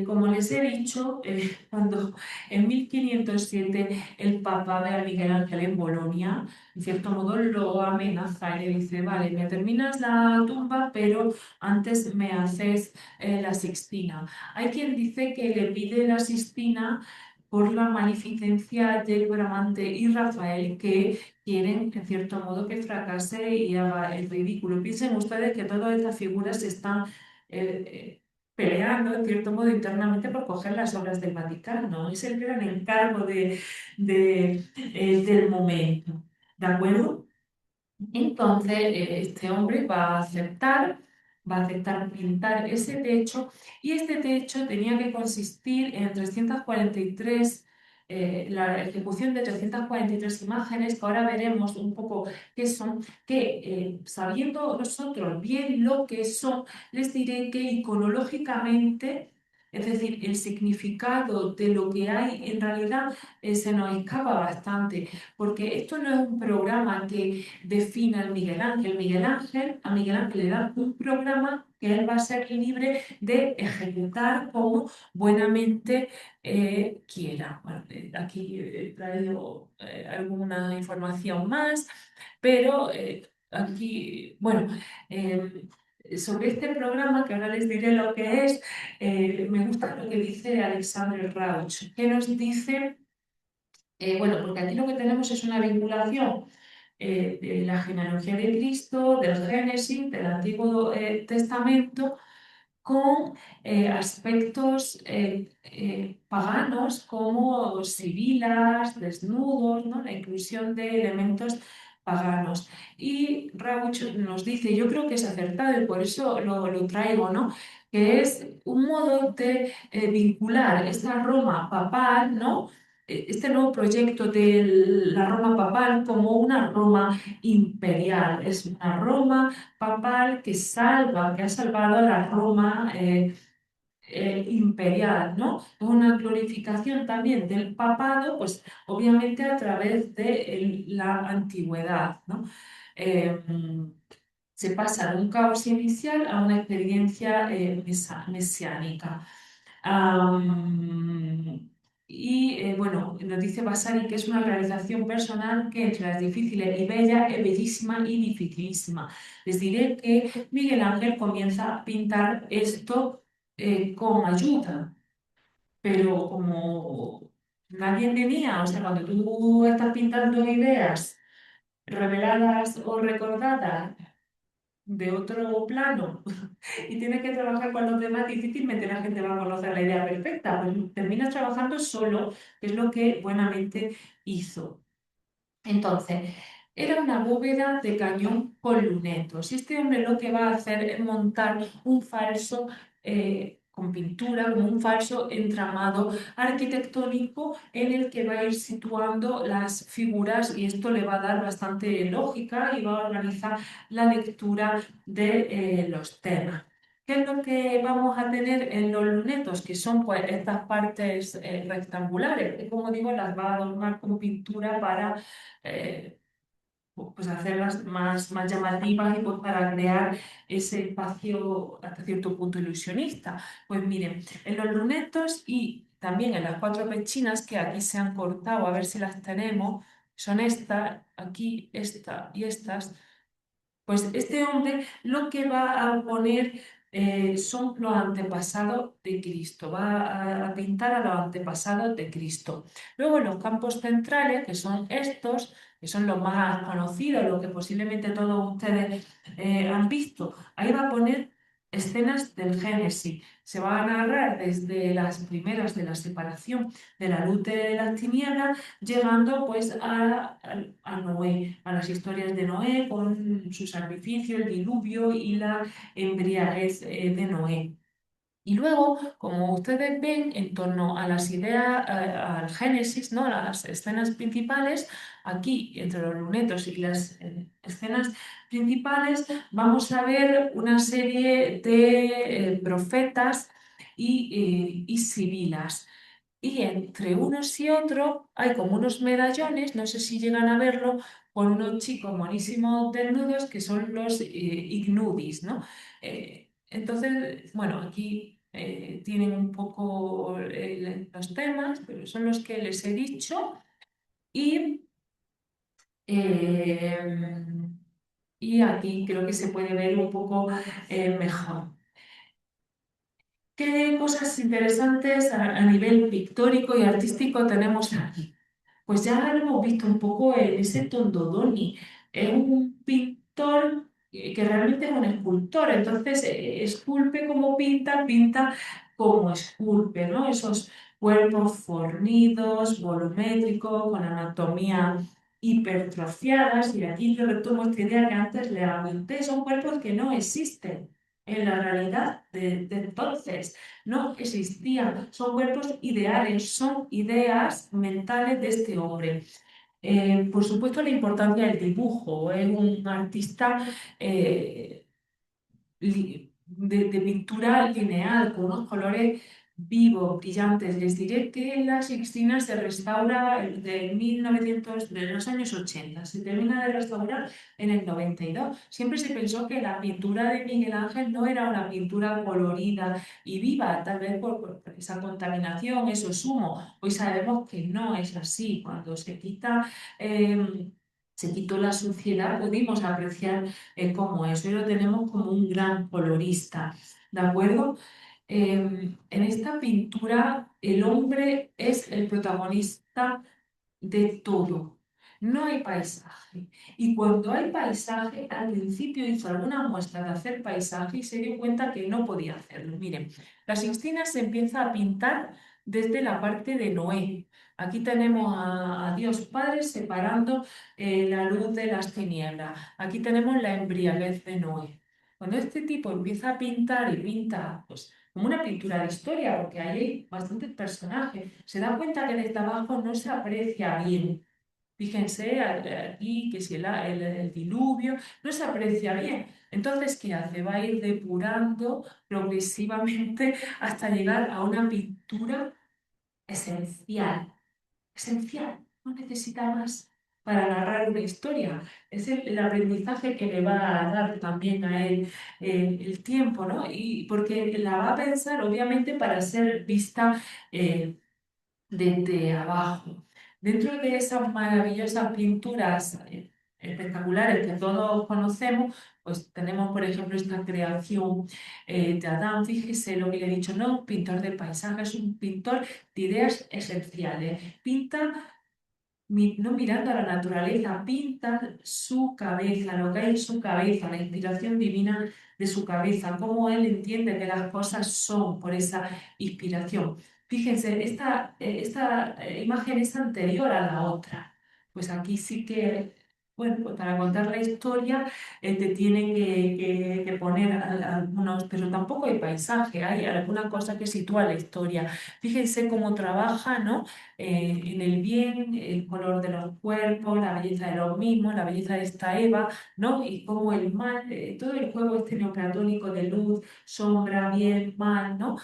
Como les he dicho, cuando en 1507 el Papa ve a Miguel Ángel en Bolonia, en cierto modo lo amenaza y le dice, vale, me terminas la tumba, pero antes me haces la Sixtina. Hay quien dice que le pide la Sixtina por la magnificencia del Bramante y Rafael, que quieren, en cierto modo, que fracase y haga el ridículo. Piensen ustedes que todas estas figuras están... peleando, en cierto modo, internamente por coger las obras del Vaticano. Es el gran encargo del momento. ¿De acuerdo? Entonces, este hombre va a aceptar pintar ese techo y este techo tenía que consistir en 343, la ejecución de 343 imágenes, que ahora veremos un poco qué son, que sabiendo nosotros bien lo que son, les diré que iconológicamente, es decir, el significado de lo que hay en realidad se nos escapa bastante, porque esto no es un programa que defina el Miguel Ángel. A Miguel Ángel le da un programa que él va a ser libre de ejecutar como buenamente quiera. Bueno, aquí he traído alguna información más, pero aquí, bueno, eh, sobre este programa, que ahora les diré lo que es, me gusta lo que dice Alexander Rauch, que nos dice, bueno, porque aquí lo que tenemos es una vinculación de la genealogía de Cristo, del Génesis, del Antiguo Testamento, con aspectos paganos como sibilas, desnudos, ¿no? La inclusión de elementos paganos. Y Rauch nos dice, yo creo que es acertado y por eso lo traigo, ¿no? Que es un modo de vincular esta Roma papal, ¿no? Este nuevo proyecto de la Roma papal como una Roma imperial. Es una Roma papal que salva, que ha salvado a la Roma imperial, ¿no? Es una glorificación también del papado, pues obviamente a través de la antigüedad, ¿no? Eh, Se pasa de un caos inicial a una experiencia mesiánica. Am, bueno, nos dice Vasari que es una realización personal que entre las difíciles y bella es bellísima y dificilísima. Les diré que Miguel Ángel comienza a pintar esto con ayuda, pero como nadie tenía, o sea, cuando tú estás pintando ideas reveladas o recordadas de otro plano y tienes que trabajar con los demás, difícilmente la gente va a conocer la idea perfecta, pues terminas trabajando solo, que es lo que buenamente hizo. Entonces, era una bóveda de cañón con lunetos. Y este hombre lo que va a hacer es montar un falso, con pintura, como un falso entramado arquitectónico en el que va a ir situando las figuras y esto le va a dar bastante lógica y va a organizar la lectura de los temas. ¿Qué es lo que vamos a tener en los lunetos? Que son pues estas partes rectangulares, que como digo las va a adornar con pintura para eh, pues hacerlas más llamativas y pues para crear ese espacio hasta cierto punto ilusionista. Pues miren, en los lunetos y también en las cuatro pechinas que aquí se han cortado, a ver si las tenemos, son estas, aquí, esta y estas. Pues este hombre lo que va a poner son los antepasados de Cristo, va a pintar a los antepasados de Cristo. Luego en los campos centrales, que son estos, que son los más conocidos, los que posiblemente todos ustedes han visto, ahí va a poner escenas del Génesis. Se va a narrar desde las primeras de la separación de la luz de las tinieblas llegando pues a Noé, a las historias de Noé con su sacrificio, el diluvio y la embriaguez de Noé. Y luego, como ustedes ven, en torno a las ideas, al Génesis, ¿no? Las escenas principales, aquí entre los lunetos y las escenas principales, vamos a ver una serie de profetas y sibilas. Y entre unos y otros hay como unos medallones, no sé si llegan a verlo, con unos chicos monísimos desnudos que son los ignudis, ¿no? Entonces, bueno, aquí tienen un poco los temas, pero son los que les he dicho. Y, eh, y aquí creo que se puede ver un poco mejor. ¿Qué cosas interesantes a nivel pictórico y artístico tenemos aquí? Pues ya lo hemos visto un poco en ese Tondodoni. Es un pintor que realmente es un escultor, entonces esculpe como pinta, pinta como esculpe, ¿no? Esos cuerpos fornidos, volumétricos, con anatomía hipertrofiadas, y aquí yo retomo esta idea que antes le apunté, son cuerpos que no existen en la realidad de entonces no existían, son cuerpos ideales, son ideas mentales de este hombre. Por supuesto, la importancia del dibujo. Es un artista de pintura lineal, con unos colores vivos, brillantes. Les diré que la Sixtina se restaura de 1900, de los años 80, se termina de restaurar en el 92. Siempre se pensó que la pintura de Miguel Ángel no era una pintura colorida y viva, tal vez por esa contaminación, esos humos. Hoy sabemos que no es así. Cuando se quita se quitó la suciedad, pudimos apreciar cómo es. Hoy lo tenemos como un gran colorista, ¿de acuerdo? En esta pintura el hombre es el protagonista de todo. No hay paisaje. Y cuando hay paisaje, al principio hizo alguna muestra de hacer paisaje y se dio cuenta que no podía hacerlo. Miren, la Sixtina se empieza a pintar desde la parte de Noé. Aquí tenemos a Dios Padre separando la luz de las tinieblas. Aquí tenemos la embriaguez de Noé. Cuando este tipo empieza a pintar y pinta, pues como una pintura de historia, porque ahí hay bastantes personajes, se da cuenta que desde abajo no se aprecia bien. Fíjense aquí que si el diluvio no se aprecia bien. Entonces, ¿qué hace? Va a ir depurando progresivamente hasta llegar a una pintura esencial. Esencial, no necesita más para narrar una historia. Es el aprendizaje que le va a dar también a él el tiempo, ¿no? Y porque la va a pensar, obviamente, para ser vista eh, desde abajo. Dentro de esas maravillosas pinturas espectaculares que todos conocemos, pues tenemos, por ejemplo, esta creación de Adán. Fíjese lo que le he dicho, no un pintor de paisajes, es un pintor de ideas esenciales. Pinta no mirando a la naturaleza, pinta su cabeza, lo que hay en su cabeza, la inspiración divina de su cabeza, cómo él entiende que las cosas son por esa inspiración. Fíjense, esta imagen es anterior a la otra. Pues aquí sí que, bueno, pues para contar la historia te tienen que poner algunos, pero tampoco hay paisaje, hay alguna cosa que sitúa la historia. Fíjense cómo trabaja, ¿no? En el bien, el color de los cuerpos, la belleza de los mismos, la belleza de esta Eva, ¿no? Y cómo el mal, todo el juego este neoplatónico de luz, sombra, bien, mal, ¿no?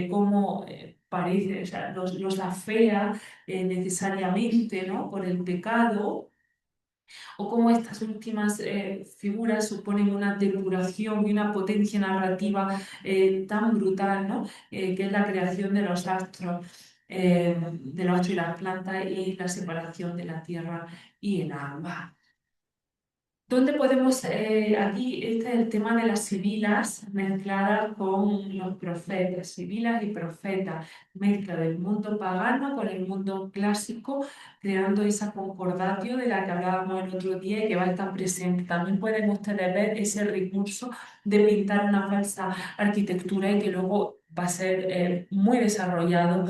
Cómo parece, o sea, los afea necesariamente, ¿no? Por el pecado o cómo estas últimas figuras suponen una depuración y una potencia narrativa tan brutal, ¿no? Que es la creación de los astros y las plantas y la separación de la tierra y el agua. ¿Dónde podemos, aquí, este es el tema de las sibilas mezcladas con los profetas, sibilas y profetas, mezcla del mundo pagano con el mundo clásico, creando esa concordatio de la que hablábamos el otro día y que va a estar presente. También pueden ustedes ver ese recurso de pintar una falsa arquitectura y que luego va a ser muy desarrollado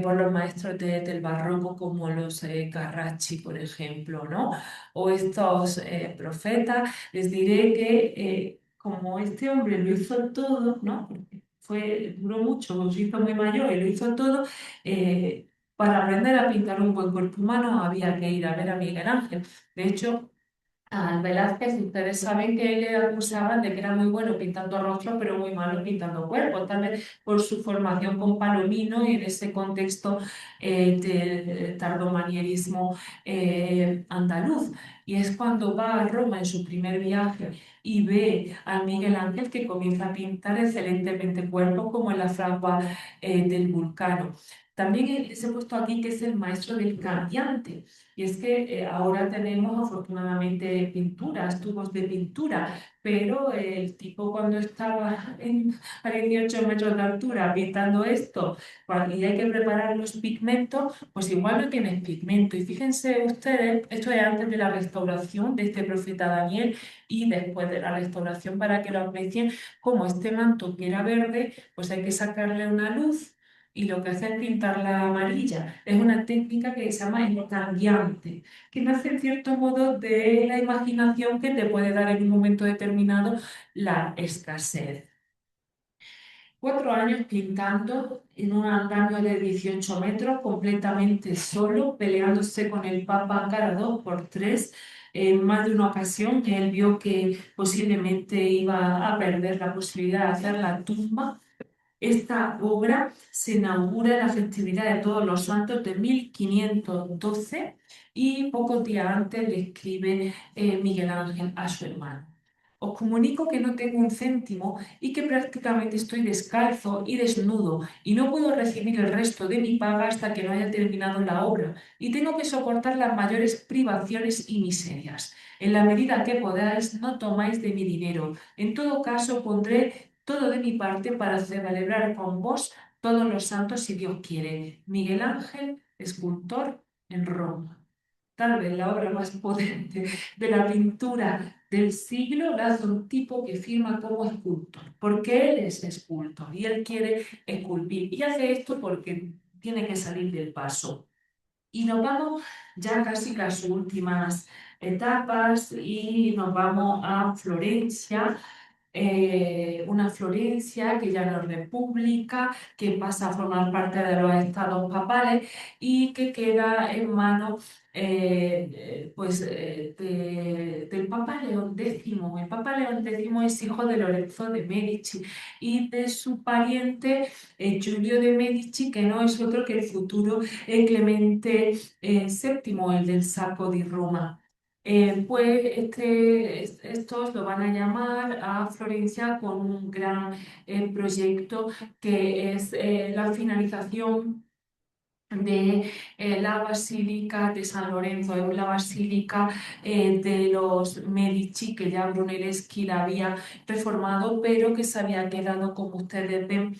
por los maestros del barroco como los Carracci, por ejemplo, ¿no? O estos profetas, les diré que como este hombre lo hizo todo, ¿no? Porque duró mucho, lo hizo muy mayor y lo hizo todo, para aprender a pintar un buen cuerpo humano había que ir a ver a Miguel Ángel. De hecho, a Velázquez, ustedes saben que le acusaban de que era muy bueno pintando rostros, pero muy malo pintando cuerpos, tal vez por su formación con Palomino y en ese contexto del tardomanierismo andaluz. Y es cuando va a Roma en su primer viaje y ve a Miguel Ángel que comienza a pintar excelentemente cuerpos como en la fragua del Vulcano. También les he puesto aquí que es el maestro del cambiante. Y es que ahora tenemos afortunadamente pinturas, tubos de pintura, pero el tipo cuando estaba a 18 metros de altura pintando esto, y hay que preparar los pigmentos, pues igual no tienes pigmento. Y fíjense ustedes, esto es antes de la restauración de este profeta Daniel y después de la restauración para que lo aprecien, como este manto que era verde, pues hay que sacarle una luz y lo que hace es pintarla amarilla. Es una técnica que se llama encambiante, que nace en cierto modo de la imaginación que te puede dar en un momento determinado la escasez. 4 años pintando en un andamio de 18 metros, completamente solo, peleándose con el Papa cada 2 por 3. En más de una ocasión que él vio que posiblemente iba a perder la posibilidad de hacer la tumba. Esta obra se inaugura en la festividad de Todos los Santos de 1512 y pocos días antes le escribe Miguel Ángel a su hermano. Os comunico que no tengo un céntimo y que prácticamente estoy descalzo y desnudo y no puedo recibir el resto de mi paga hasta que no haya terminado la obra y tengo que soportar las mayores privaciones y miserias. En la medida que podáis, no tomáis de mi dinero. En todo caso, pondré todo de mi parte para celebrar con vos todos los santos si Dios quiere. Miguel Ángel, escultor en Roma. Tal vez la obra más potente de la pintura del siglo la hace un tipo que firma como escultor, porque él es escultor y él quiere esculpir. Y hace esto porque tiene que salir del paso. Y nos vamos ya casi a las últimas etapas y nos vamos a Florencia, una Florencia que ya no es república, que pasa a formar parte de los estados papales y que queda en manos del Papa León X. El Papa León X es hijo de Lorenzo de Medici y de su pariente Giulio de Medici, que no es otro que el futuro Clemente VII, el del Sacco di Roma. Estos lo van a llamar a Florencia con un gran proyecto que es la finalización de la Basílica de San Lorenzo, la Basílica de los Medici, que ya Brunelleschi la había reformado, pero que se había quedado, como ustedes ven,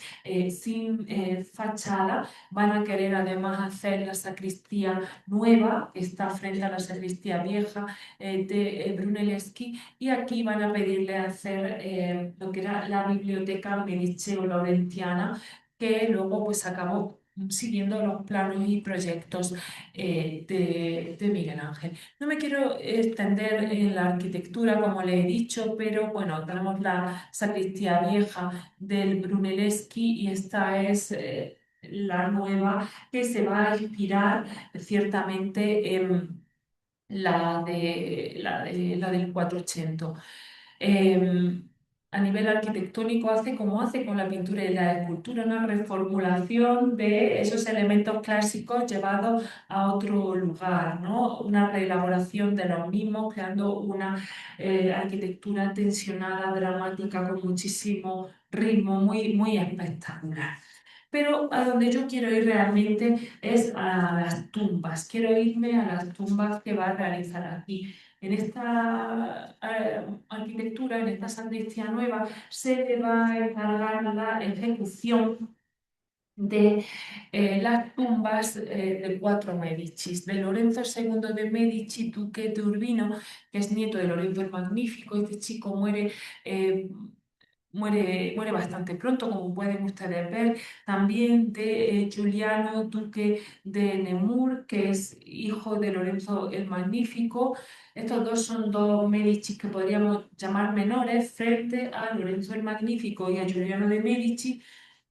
sin fachada. Van a querer además hacer la sacristía nueva, que está frente a la sacristía vieja de Brunelleschi, y aquí van a pedirle hacer lo que era la biblioteca mediceo-laurentiana, que luego pues acabó siguiendo los planos y proyectos de Miguel Ángel. No me quiero extender en la arquitectura, como le he dicho, pero bueno, tenemos la sacristía vieja del Brunelleschi y esta es la nueva que se va a inspirar ciertamente en la del 480. Eh, a nivel arquitectónico hace como hace con la pintura y la escultura, una reformulación de esos elementos clásicos llevados a otro lugar, ¿no? Una reelaboración de los mismos, creando una arquitectura tensionada, dramática, con muchísimo ritmo, muy, muy espectacular. Pero a donde yo quiero ir realmente es a las tumbas. Quiero irme a las tumbas que va a realizar aquí. En esta arquitectura, en esta sacristía nueva, se le va a encargar la ejecución de las tumbas de cuatro Medicis, de Lorenzo II de Medici, duque de Urbino, que es nieto de Lorenzo el Magnífico. Este chico eh, muere bastante pronto, como pueden ustedes ver. También de Giuliano, duque de Nemours, que es hijo de Lorenzo el Magnífico. Estos dos son dos Medici que podríamos llamar menores frente a Lorenzo el Magnífico y a Giuliano de Medici,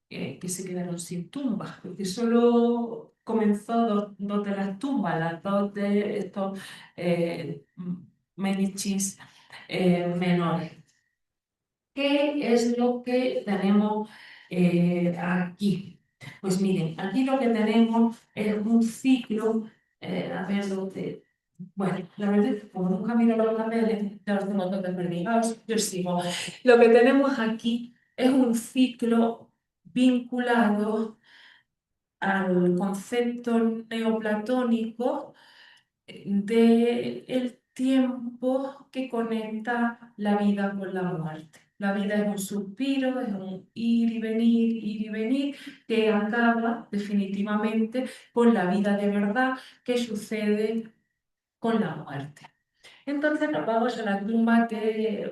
que se quedaron sin tumbas, porque solo comenzó dos de las tumbas, las dos de estos Medicis menores. ¿Qué es lo que tenemos aquí? Pues miren, aquí lo que tenemos es un ciclo, a ver dónde. Bueno, la verdad es que como nunca miro los papeles, ya los tengo todos desperdigados, yo sigo. Lo que tenemos aquí es un ciclo vinculado al concepto neoplatónico del tiempo que conecta la vida con la muerte. La vida es un suspiro, es un ir y venir, que acaba definitivamente con la vida de verdad que sucede con la muerte. Entonces nos vamos a la tumba de...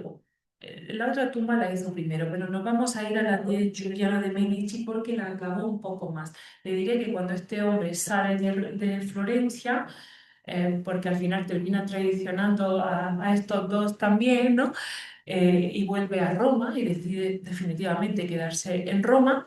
La otra tumba la hizo primero, pero nos vamos a ir a la de Giuliano de Medici porque la acabó un poco más. Le diré que cuando este hombre sale de Florencia, porque al final termina traicionando a estos dos también, ¿no? Y vuelve a Roma y decide definitivamente quedarse en Roma.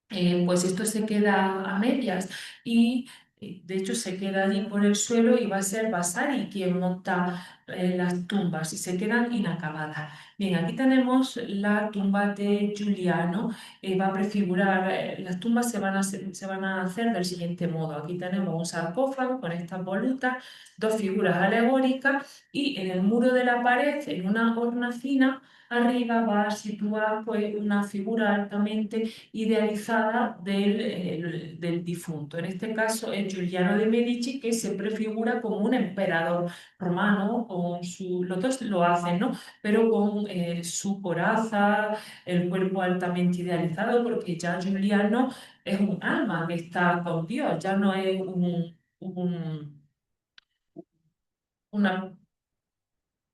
Pues esto se queda a medias y de hecho se queda allí por el suelo y va a ser Vasari quien monta las tumbas y se quedan inacabadas. Bien, aquí tenemos la tumba de Giuliano. Va a prefigurar, las tumbas se van a hacer del siguiente modo. Aquí tenemos un sarcófago con estas volutas, dos figuras alegóricas y en el muro de la pared, en una hornacina, arriba va a situar pues, una figura altamente idealizada del difunto. En este caso es Giuliano de Medici, que se prefigura como un emperador romano, los dos lo hacen, ¿no? Pero con su coraza, el cuerpo altamente idealizado, porque ya Giuliano es un alma que está con Dios, ya no es una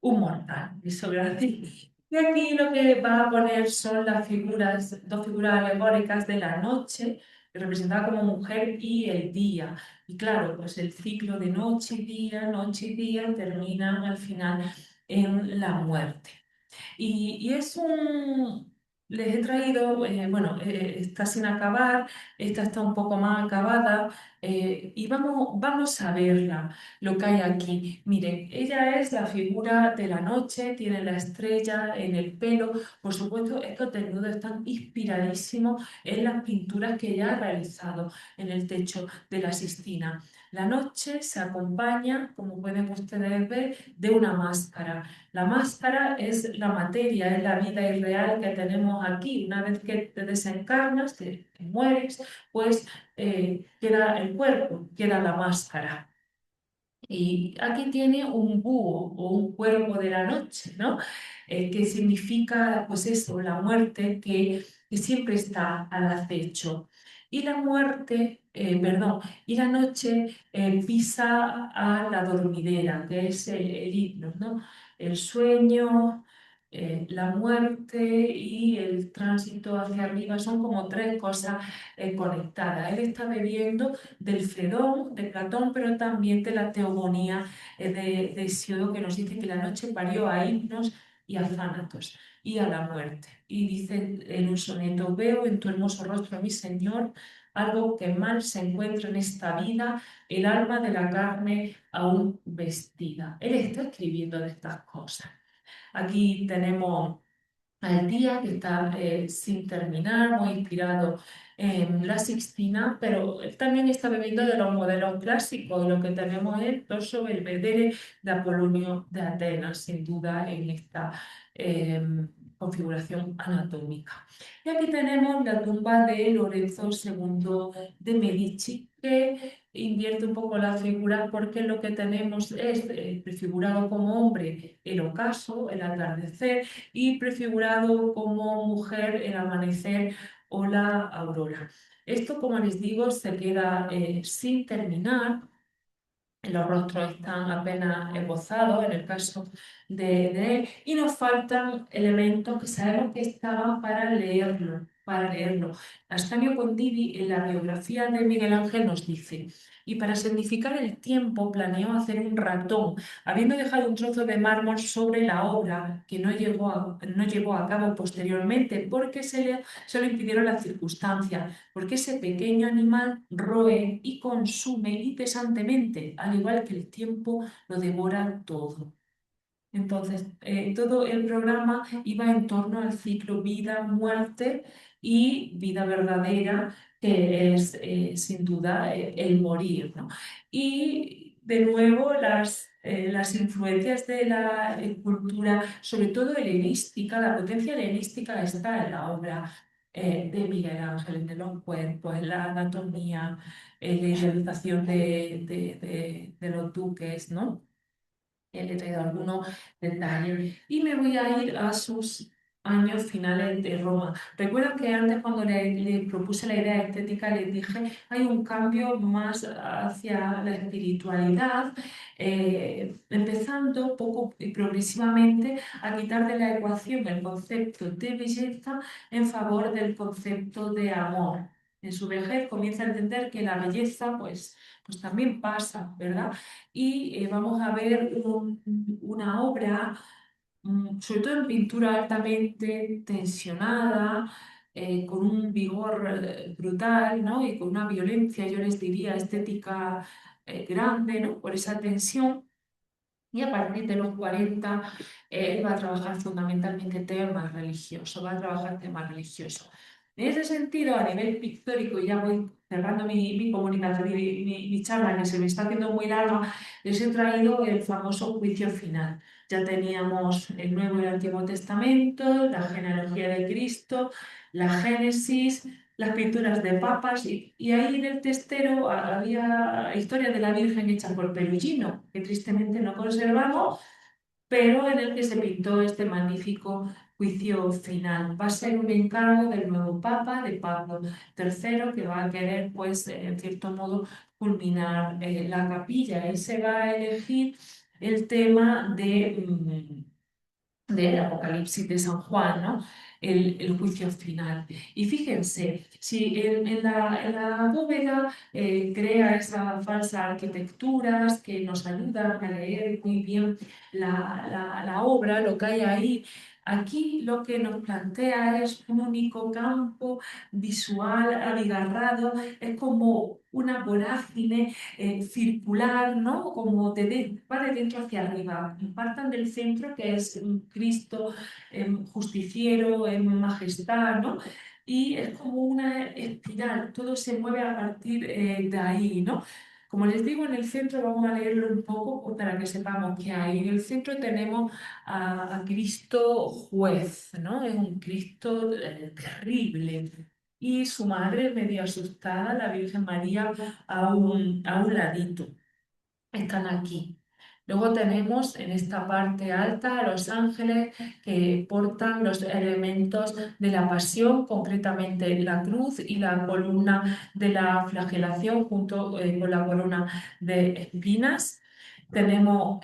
un mortal, eso voy a decir. Y aquí lo que va a poner son las figuras, dos figuras alegóricas de la noche, representada como mujer y el día. Y claro, pues el ciclo de noche y día, termina al final en la muerte. Y es un... Les he traído, bueno, está sin acabar, esta está un poco más acabada, y vamos a verla, lo que hay aquí. Miren, ella es la figura de la noche, tiene la estrella en el pelo. Por supuesto, estos desnudos están inspiradísimos en las pinturas que ella ha realizado en el techo de la Sistina. La noche se acompaña, como pueden ustedes ver, de una máscara. La máscara es la materia, es la vida irreal que tenemos aquí. Una vez que te desencarnas, que mueres, pues queda el cuerpo, queda la máscara. Y aquí tiene un búho o un cuervo de la noche, ¿no? Que significa, pues eso, la muerte que siempre está al acecho. Y la muerte, perdón, y la noche pisa a la dormidera, que es el himno, ¿no? El sueño, la muerte y el tránsito hacia arriba son como tres cosas conectadas. Él está bebiendo del Fedón de Platón, pero también de la Teogonía de Hesiodo, que nos dice que la noche parió a himnos y a Thanatos y a la muerte. Y dice en un soneto: veo en tu hermoso rostro, mi Señor, algo que mal se encuentra en esta vida, el alma de la carne aún vestida. Él está escribiendo de estas cosas. Aquí tenemos al día, que está sin terminar, muy inspirado en la Sixtina, pero él también está bebiendo de los modelos clásicos. Lo que tenemos es el torso Belvedere de Apolonio de Atenas, sin duda, en esta eh, configuración anatómica. Y aquí tenemos la tumba de Lorenzo II de Medici, que invierte un poco la figura porque lo que tenemos es prefigurado como hombre el ocaso, el atardecer, y prefigurado como mujer el amanecer o la aurora. Esto, como les digo, se queda sin terminar. Los rostros están apenas esbozados en el caso de él, y nos faltan elementos que sabemos que estaban para leerlo, para leerlo. Ascanio Condivi, en la biografía de Miguel Ángel, nos dice: y para significar el tiempo planeó hacer un ratón, habiendo dejado un trozo de mármol sobre la obra que no llevó a cabo posteriormente porque se lo impidieron las circunstancias, porque ese pequeño animal roe y consume incesantemente, al igual que el tiempo lo devora todo. Entonces, todo el programa iba en torno al ciclo vida, muerte y vida verdadera, que es sin duda el morir, ¿no? Y de nuevo las influencias de la cultura, sobre todo helenística, la potencia helenística está en la obra de Miguel Ángel, en los cuerpos, en la anatomía, en la idealización de los duques, ¿no? Le he traído algunos detalles y me voy a ir a sus años finales de Roma. Recuerdo que antes, cuando le propuse la idea estética, les dije: hay un cambio más hacia la espiritualidad, empezando poco y progresivamente a quitar de la ecuación el concepto de belleza en favor del concepto de amor. En su vejez comienza a entender que la belleza pues también pasa, ¿verdad? Y vamos a ver una obra, sobre todo en pintura altamente tensionada, con un vigor brutal, ¿no? Y con una violencia, yo les diría, estética grande, ¿no? Por esa tensión. Y a partir de los 40, él va a trabajar fundamentalmente temas religiosos, va a trabajar temas religiosos. En ese sentido, a nivel pictórico, y ya voy cerrando mi comunicación, mi charla, que se me está haciendo muy larga, les he traído el famoso juicio final. Ya teníamos el Nuevo y el Antiguo Testamento, la genealogía de Cristo, la Génesis, las pinturas de papas, y ahí en el testero había historias de la Virgen hecha por Perugino, que tristemente no conservamos, pero en el que se pintó este magnífico juicio final. Va a ser un encargo del nuevo Papa, de Pablo III, que va a querer, pues, en cierto modo, culminar la capilla. Y se va a elegir el tema del Apocalipsis de San Juan, ¿no? El juicio final. Y fíjense, si en la bóveda crea esas falsas arquitecturas que nos ayudan a leer muy bien la obra, lo que hay ahí, aquí lo que nos plantea es un único campo visual abigarrado, es como una vorágine circular, ¿no? Como va de dentro hacia arriba. Partan del centro, que es Cristo justiciero, en majestad, ¿no? Y es como una espiral, todo se mueve a partir de ahí, ¿no? Como les digo, en el centro vamos a leerlo un poco para que sepamos qué hay. En el centro tenemos a Cristo juez, ¿no? Es un Cristo terrible. Y su madre, medio asustada, la Virgen María, a un ladito. Están aquí. Luego tenemos en esta parte alta a los ángeles que portan los elementos de la pasión, concretamente la cruz y la columna de la flagelación junto con la corona de espinas. Tenemos,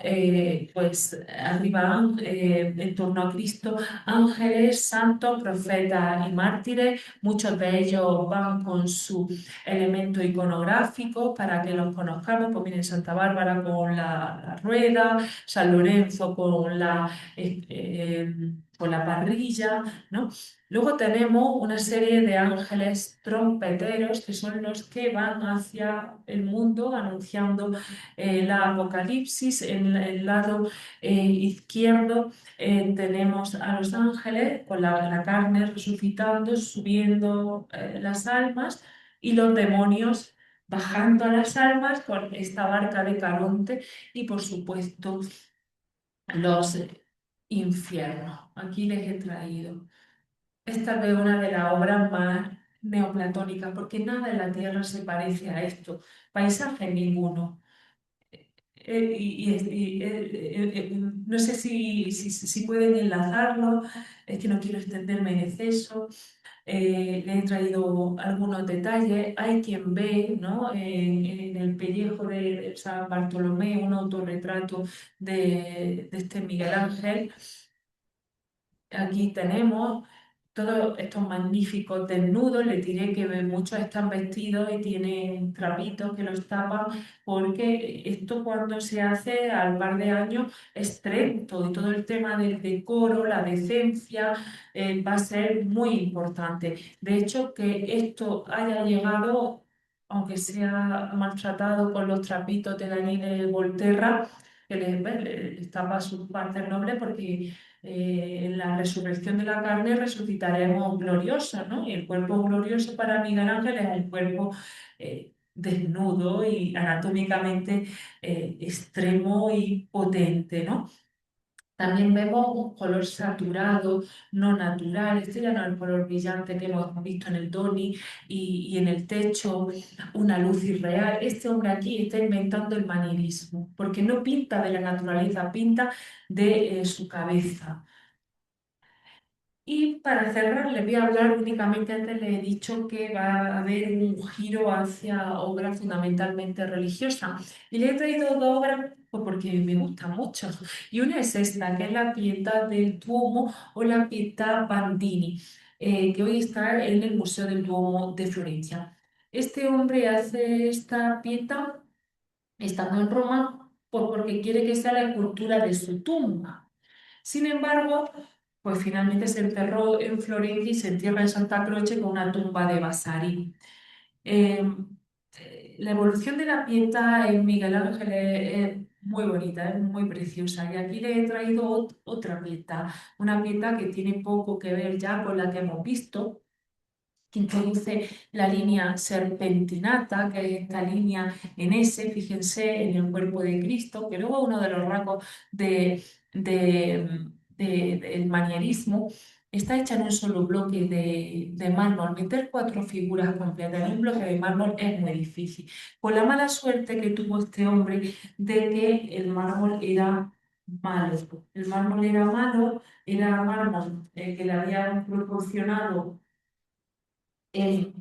pues, arriba, en torno a Cristo, ángeles, santos, profetas y mártires. Muchos de ellos van con su elementos iconográficos para que los conozcamos. Pues miren, Santa Bárbara con la rueda, San Lorenzo con la parrilla, ¿no? Luego tenemos una serie de ángeles trompeteros que son los que van hacia el mundo anunciando la Apocalipsis. En el lado izquierdo tenemos a los ángeles con la carne resucitando, subiendo las almas, y los demonios bajando a las almas con esta barca de Caronte, y por supuesto los infiernos. Aquí les he traído. Esta es una de las obras más neoplatónicas, porque nada en la Tierra se parece a esto. Paisaje ninguno. No sé si pueden enlazarlo, es que no quiero extenderme en exceso. Le he traído algunos detalles. Hay quien ve, ¿no? En el pellejo de San Bartolomé un autorretrato de este Miguel Ángel. Aquí tenemos todos estos magníficos desnudos. Les diré que muchos están vestidos y tienen trapitos que los tapan, porque esto, cuando se hace al par de años, es tremendo, y todo el tema del decoro, la decencia, va a ser muy importante. De hecho, que esto haya llegado, aunque sea maltratado con los trapitos de Dani de Volterra, que les tapa sus partes nobles, porque en la resurrección de la carne resucitaremos gloriosos, ¿no? Y el cuerpo glorioso para Miguel Ángel es un cuerpo desnudo y anatómicamente extremo y potente, ¿no? También vemos un color saturado, no natural. Este ya no es el color brillante que hemos visto en el Doni y en el techo, una luz irreal. Este hombre aquí está inventando el manierismo, porque no pinta de la naturaleza, pinta de su cabeza. Y para cerrar, les voy a hablar únicamente, antes les he dicho que va a haber un giro hacia obras fundamentalmente religiosas. Y le he traído dos obras pues, porque me gustan mucho. Y una es esta, que es la Pietà del Duomo, o la Pietà Bandini, que hoy está en el Museo del Duomo de Florencia. Este hombre hace esta Pietà estando en Roma, pues porque quiere que sea la escultura de su tumba. Sin embargo, pues finalmente se enterró en Florencia y se entierra en Santa Croce con una tumba de Vasari. Eh, La evolución de la pieta en Miguel Ángel es muy bonita, es muy preciosa. Y aquí le he traído otra pieta, una pieta que tiene poco que ver ya con la que hemos visto, que introduce la línea serpentinata, que es esta línea en S, fíjense, en el cuerpo de Cristo, que luego uno de los rasgos de, del manierismo está hecha en un solo bloque de mármol. Meter cuatro figuras completas en un bloque de mármol es muy difícil. Con la mala suerte que tuvo este hombre de que el mármol era malo. El mármol era malo, era mármol que le habían proporcionado en,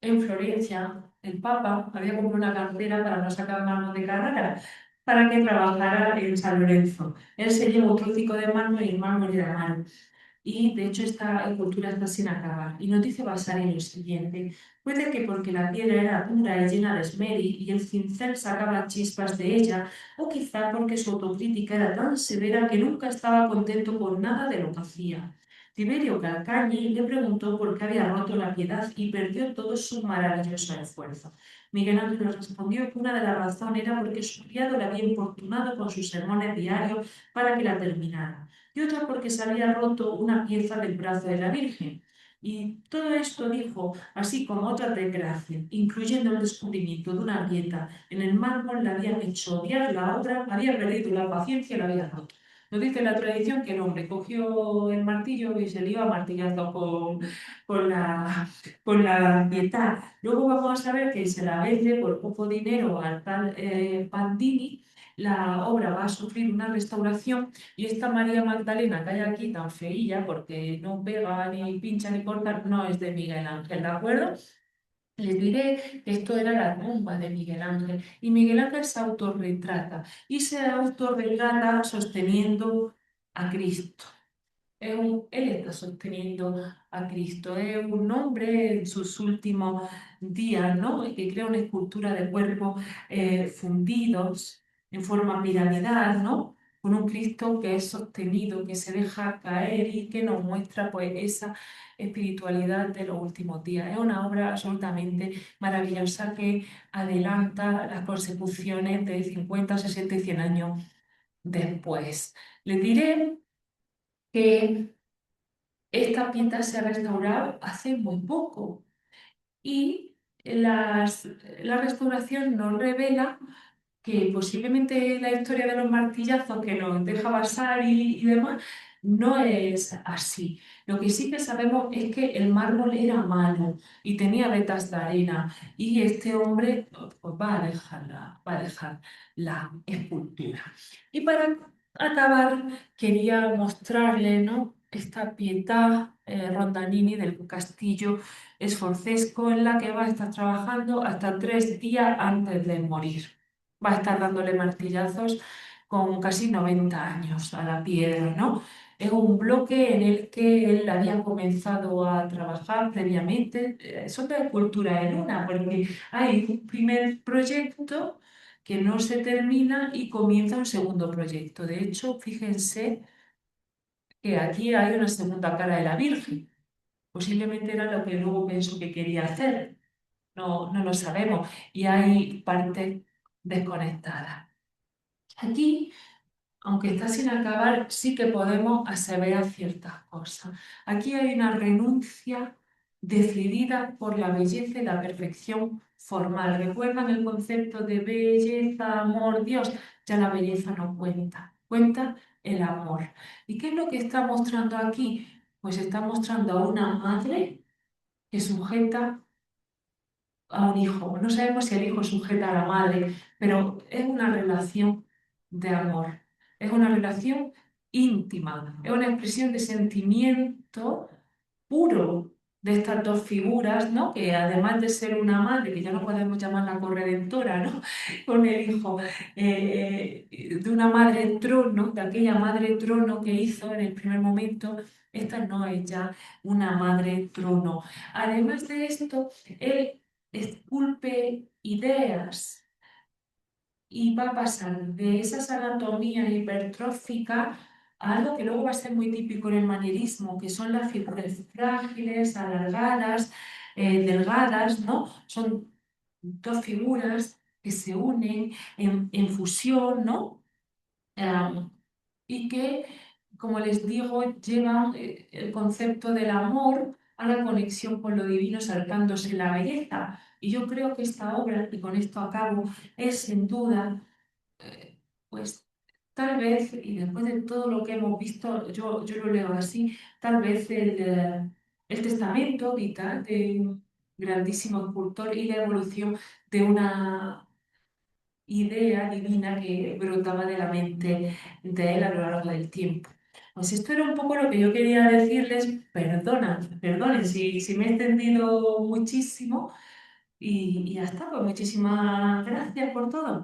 en Florencia, el Papa había comprado una cartera para no sacar mármol de Carrara, para que trabajara en San Lorenzo. Él se llevó un trocico de mármol y el mármol era malo. Y de hecho esta escultura está sin acabar. Y nos dice Vasari en lo siguiente: puede que porque la piedra era dura y llena de esmeri y el cincel sacaba chispas de ella, o quizá porque su autocrítica era tan severa que nunca estaba contento con nada de lo que hacía. Tiberio Calcagni le preguntó por qué había roto la piedad y perdió todo su maravilloso esfuerzo. Miguel Ángel respondió que una de las razones era porque su criado le había importunado con sus sermones diarios para que la terminara, y otra porque se había roto una pieza del brazo de la Virgen. Y todo esto dijo, así como otras desgracias, incluyendo el descubrimiento de una grieta en el mármol, la habían hecho odiar, la otra había perdido la paciencia y la había roto. Nos dice la tradición que el hombre cogió el martillo y se le iba a martillazo con la pietà. Luego vamos a saber que se la vende por poco dinero al tal Pandini. La obra va a sufrir una restauración y esta María Magdalena que hay aquí tan feilla, porque no pega ni pincha ni corta, no es de Miguel Ángel, ¿de acuerdo? Les diré que esto era la tumba de Miguel Ángel y Miguel Ángel se autorretrata y se autorretrata sosteniendo a Cristo. Él está sosteniendo a Cristo. Es un hombre en sus últimos días, ¿no? Y que crea una escultura de cuerpos fundidos en forma piramidal, ¿no? Con un Cristo que es sostenido, que se deja caer y que nos muestra pues esa espiritualidad de los últimos días. Es una obra absolutamente maravillosa que adelanta las consecuciones de 50, 60 y 100 años después. Les diré que esta pieza se ha restaurado hace muy poco y la restauración nos revela que posiblemente la historia de los martillazos que nos deja basar y demás no es así. Lo que sí que sabemos es que el mármol era malo y tenía vetas de arena y este hombre pues, va a dejar la escultura. Y para acabar quería mostrarle, ¿no?, esta Pietà Rondanini del Castillo Sforzesco, en la que va a estar trabajando hasta 3 días antes de morir. Va a estar dándole martillazos con casi 90 años a la piedra, ¿no? Es un bloque en el que él había comenzado a trabajar previamente. Son de escultura en una, porque hay un primer proyecto que no se termina y comienza un segundo proyecto. De hecho, fíjense que aquí hay una segunda cara de la Virgen. Posiblemente era lo que luego pensó que quería hacer. No lo sabemos. Y hay partes desconectadas. Aquí, aunque está sin acabar, sí que podemos aseverar ciertas cosas. Aquí hay una renuncia decidida por la belleza y la perfección formal. ¿Recuerdan el concepto de belleza, amor, Dios? Ya la belleza no cuenta, cuenta el amor. ¿Y qué es lo que está mostrando aquí? Pues está mostrando a una madre que sujeta a un hijo. No sabemos si el hijo sujeta a la madre, pero es una relación de amor, es una relación íntima, es una expresión de sentimiento puro de estas dos figuras, ¿no?, que además de ser una madre, que ya no podemos llamarla corredentora, ¿no?, con el hijo, de una madre trono, de aquella madre trono que hizo en el primer momento, esta no es ya una madre trono. Además de esto, él esculpe ideas y va a pasar de esas anatomías hipertróficas a algo que luego va a ser muy típico en el manierismo, que son las figuras frágiles, alargadas, delgadas, ¿no? Son dos figuras que se unen en fusión, ¿no? Am, y que, como les digo, llevan el concepto del amor a la conexión con lo divino, saltándose la belleza. Y yo creo que esta obra, y con esto acabo, es sin duda, pues tal vez, y después de todo lo que hemos visto, yo lo leo así, tal vez el testamento vital de un grandísimo escultor y la evolución de una idea divina que brotaba de la mente de él a lo largo del tiempo. Pues esto era un poco lo que yo quería decirles. Perdonen si me he extendido muchísimo y ya está. Pues muchísimas gracias por todo.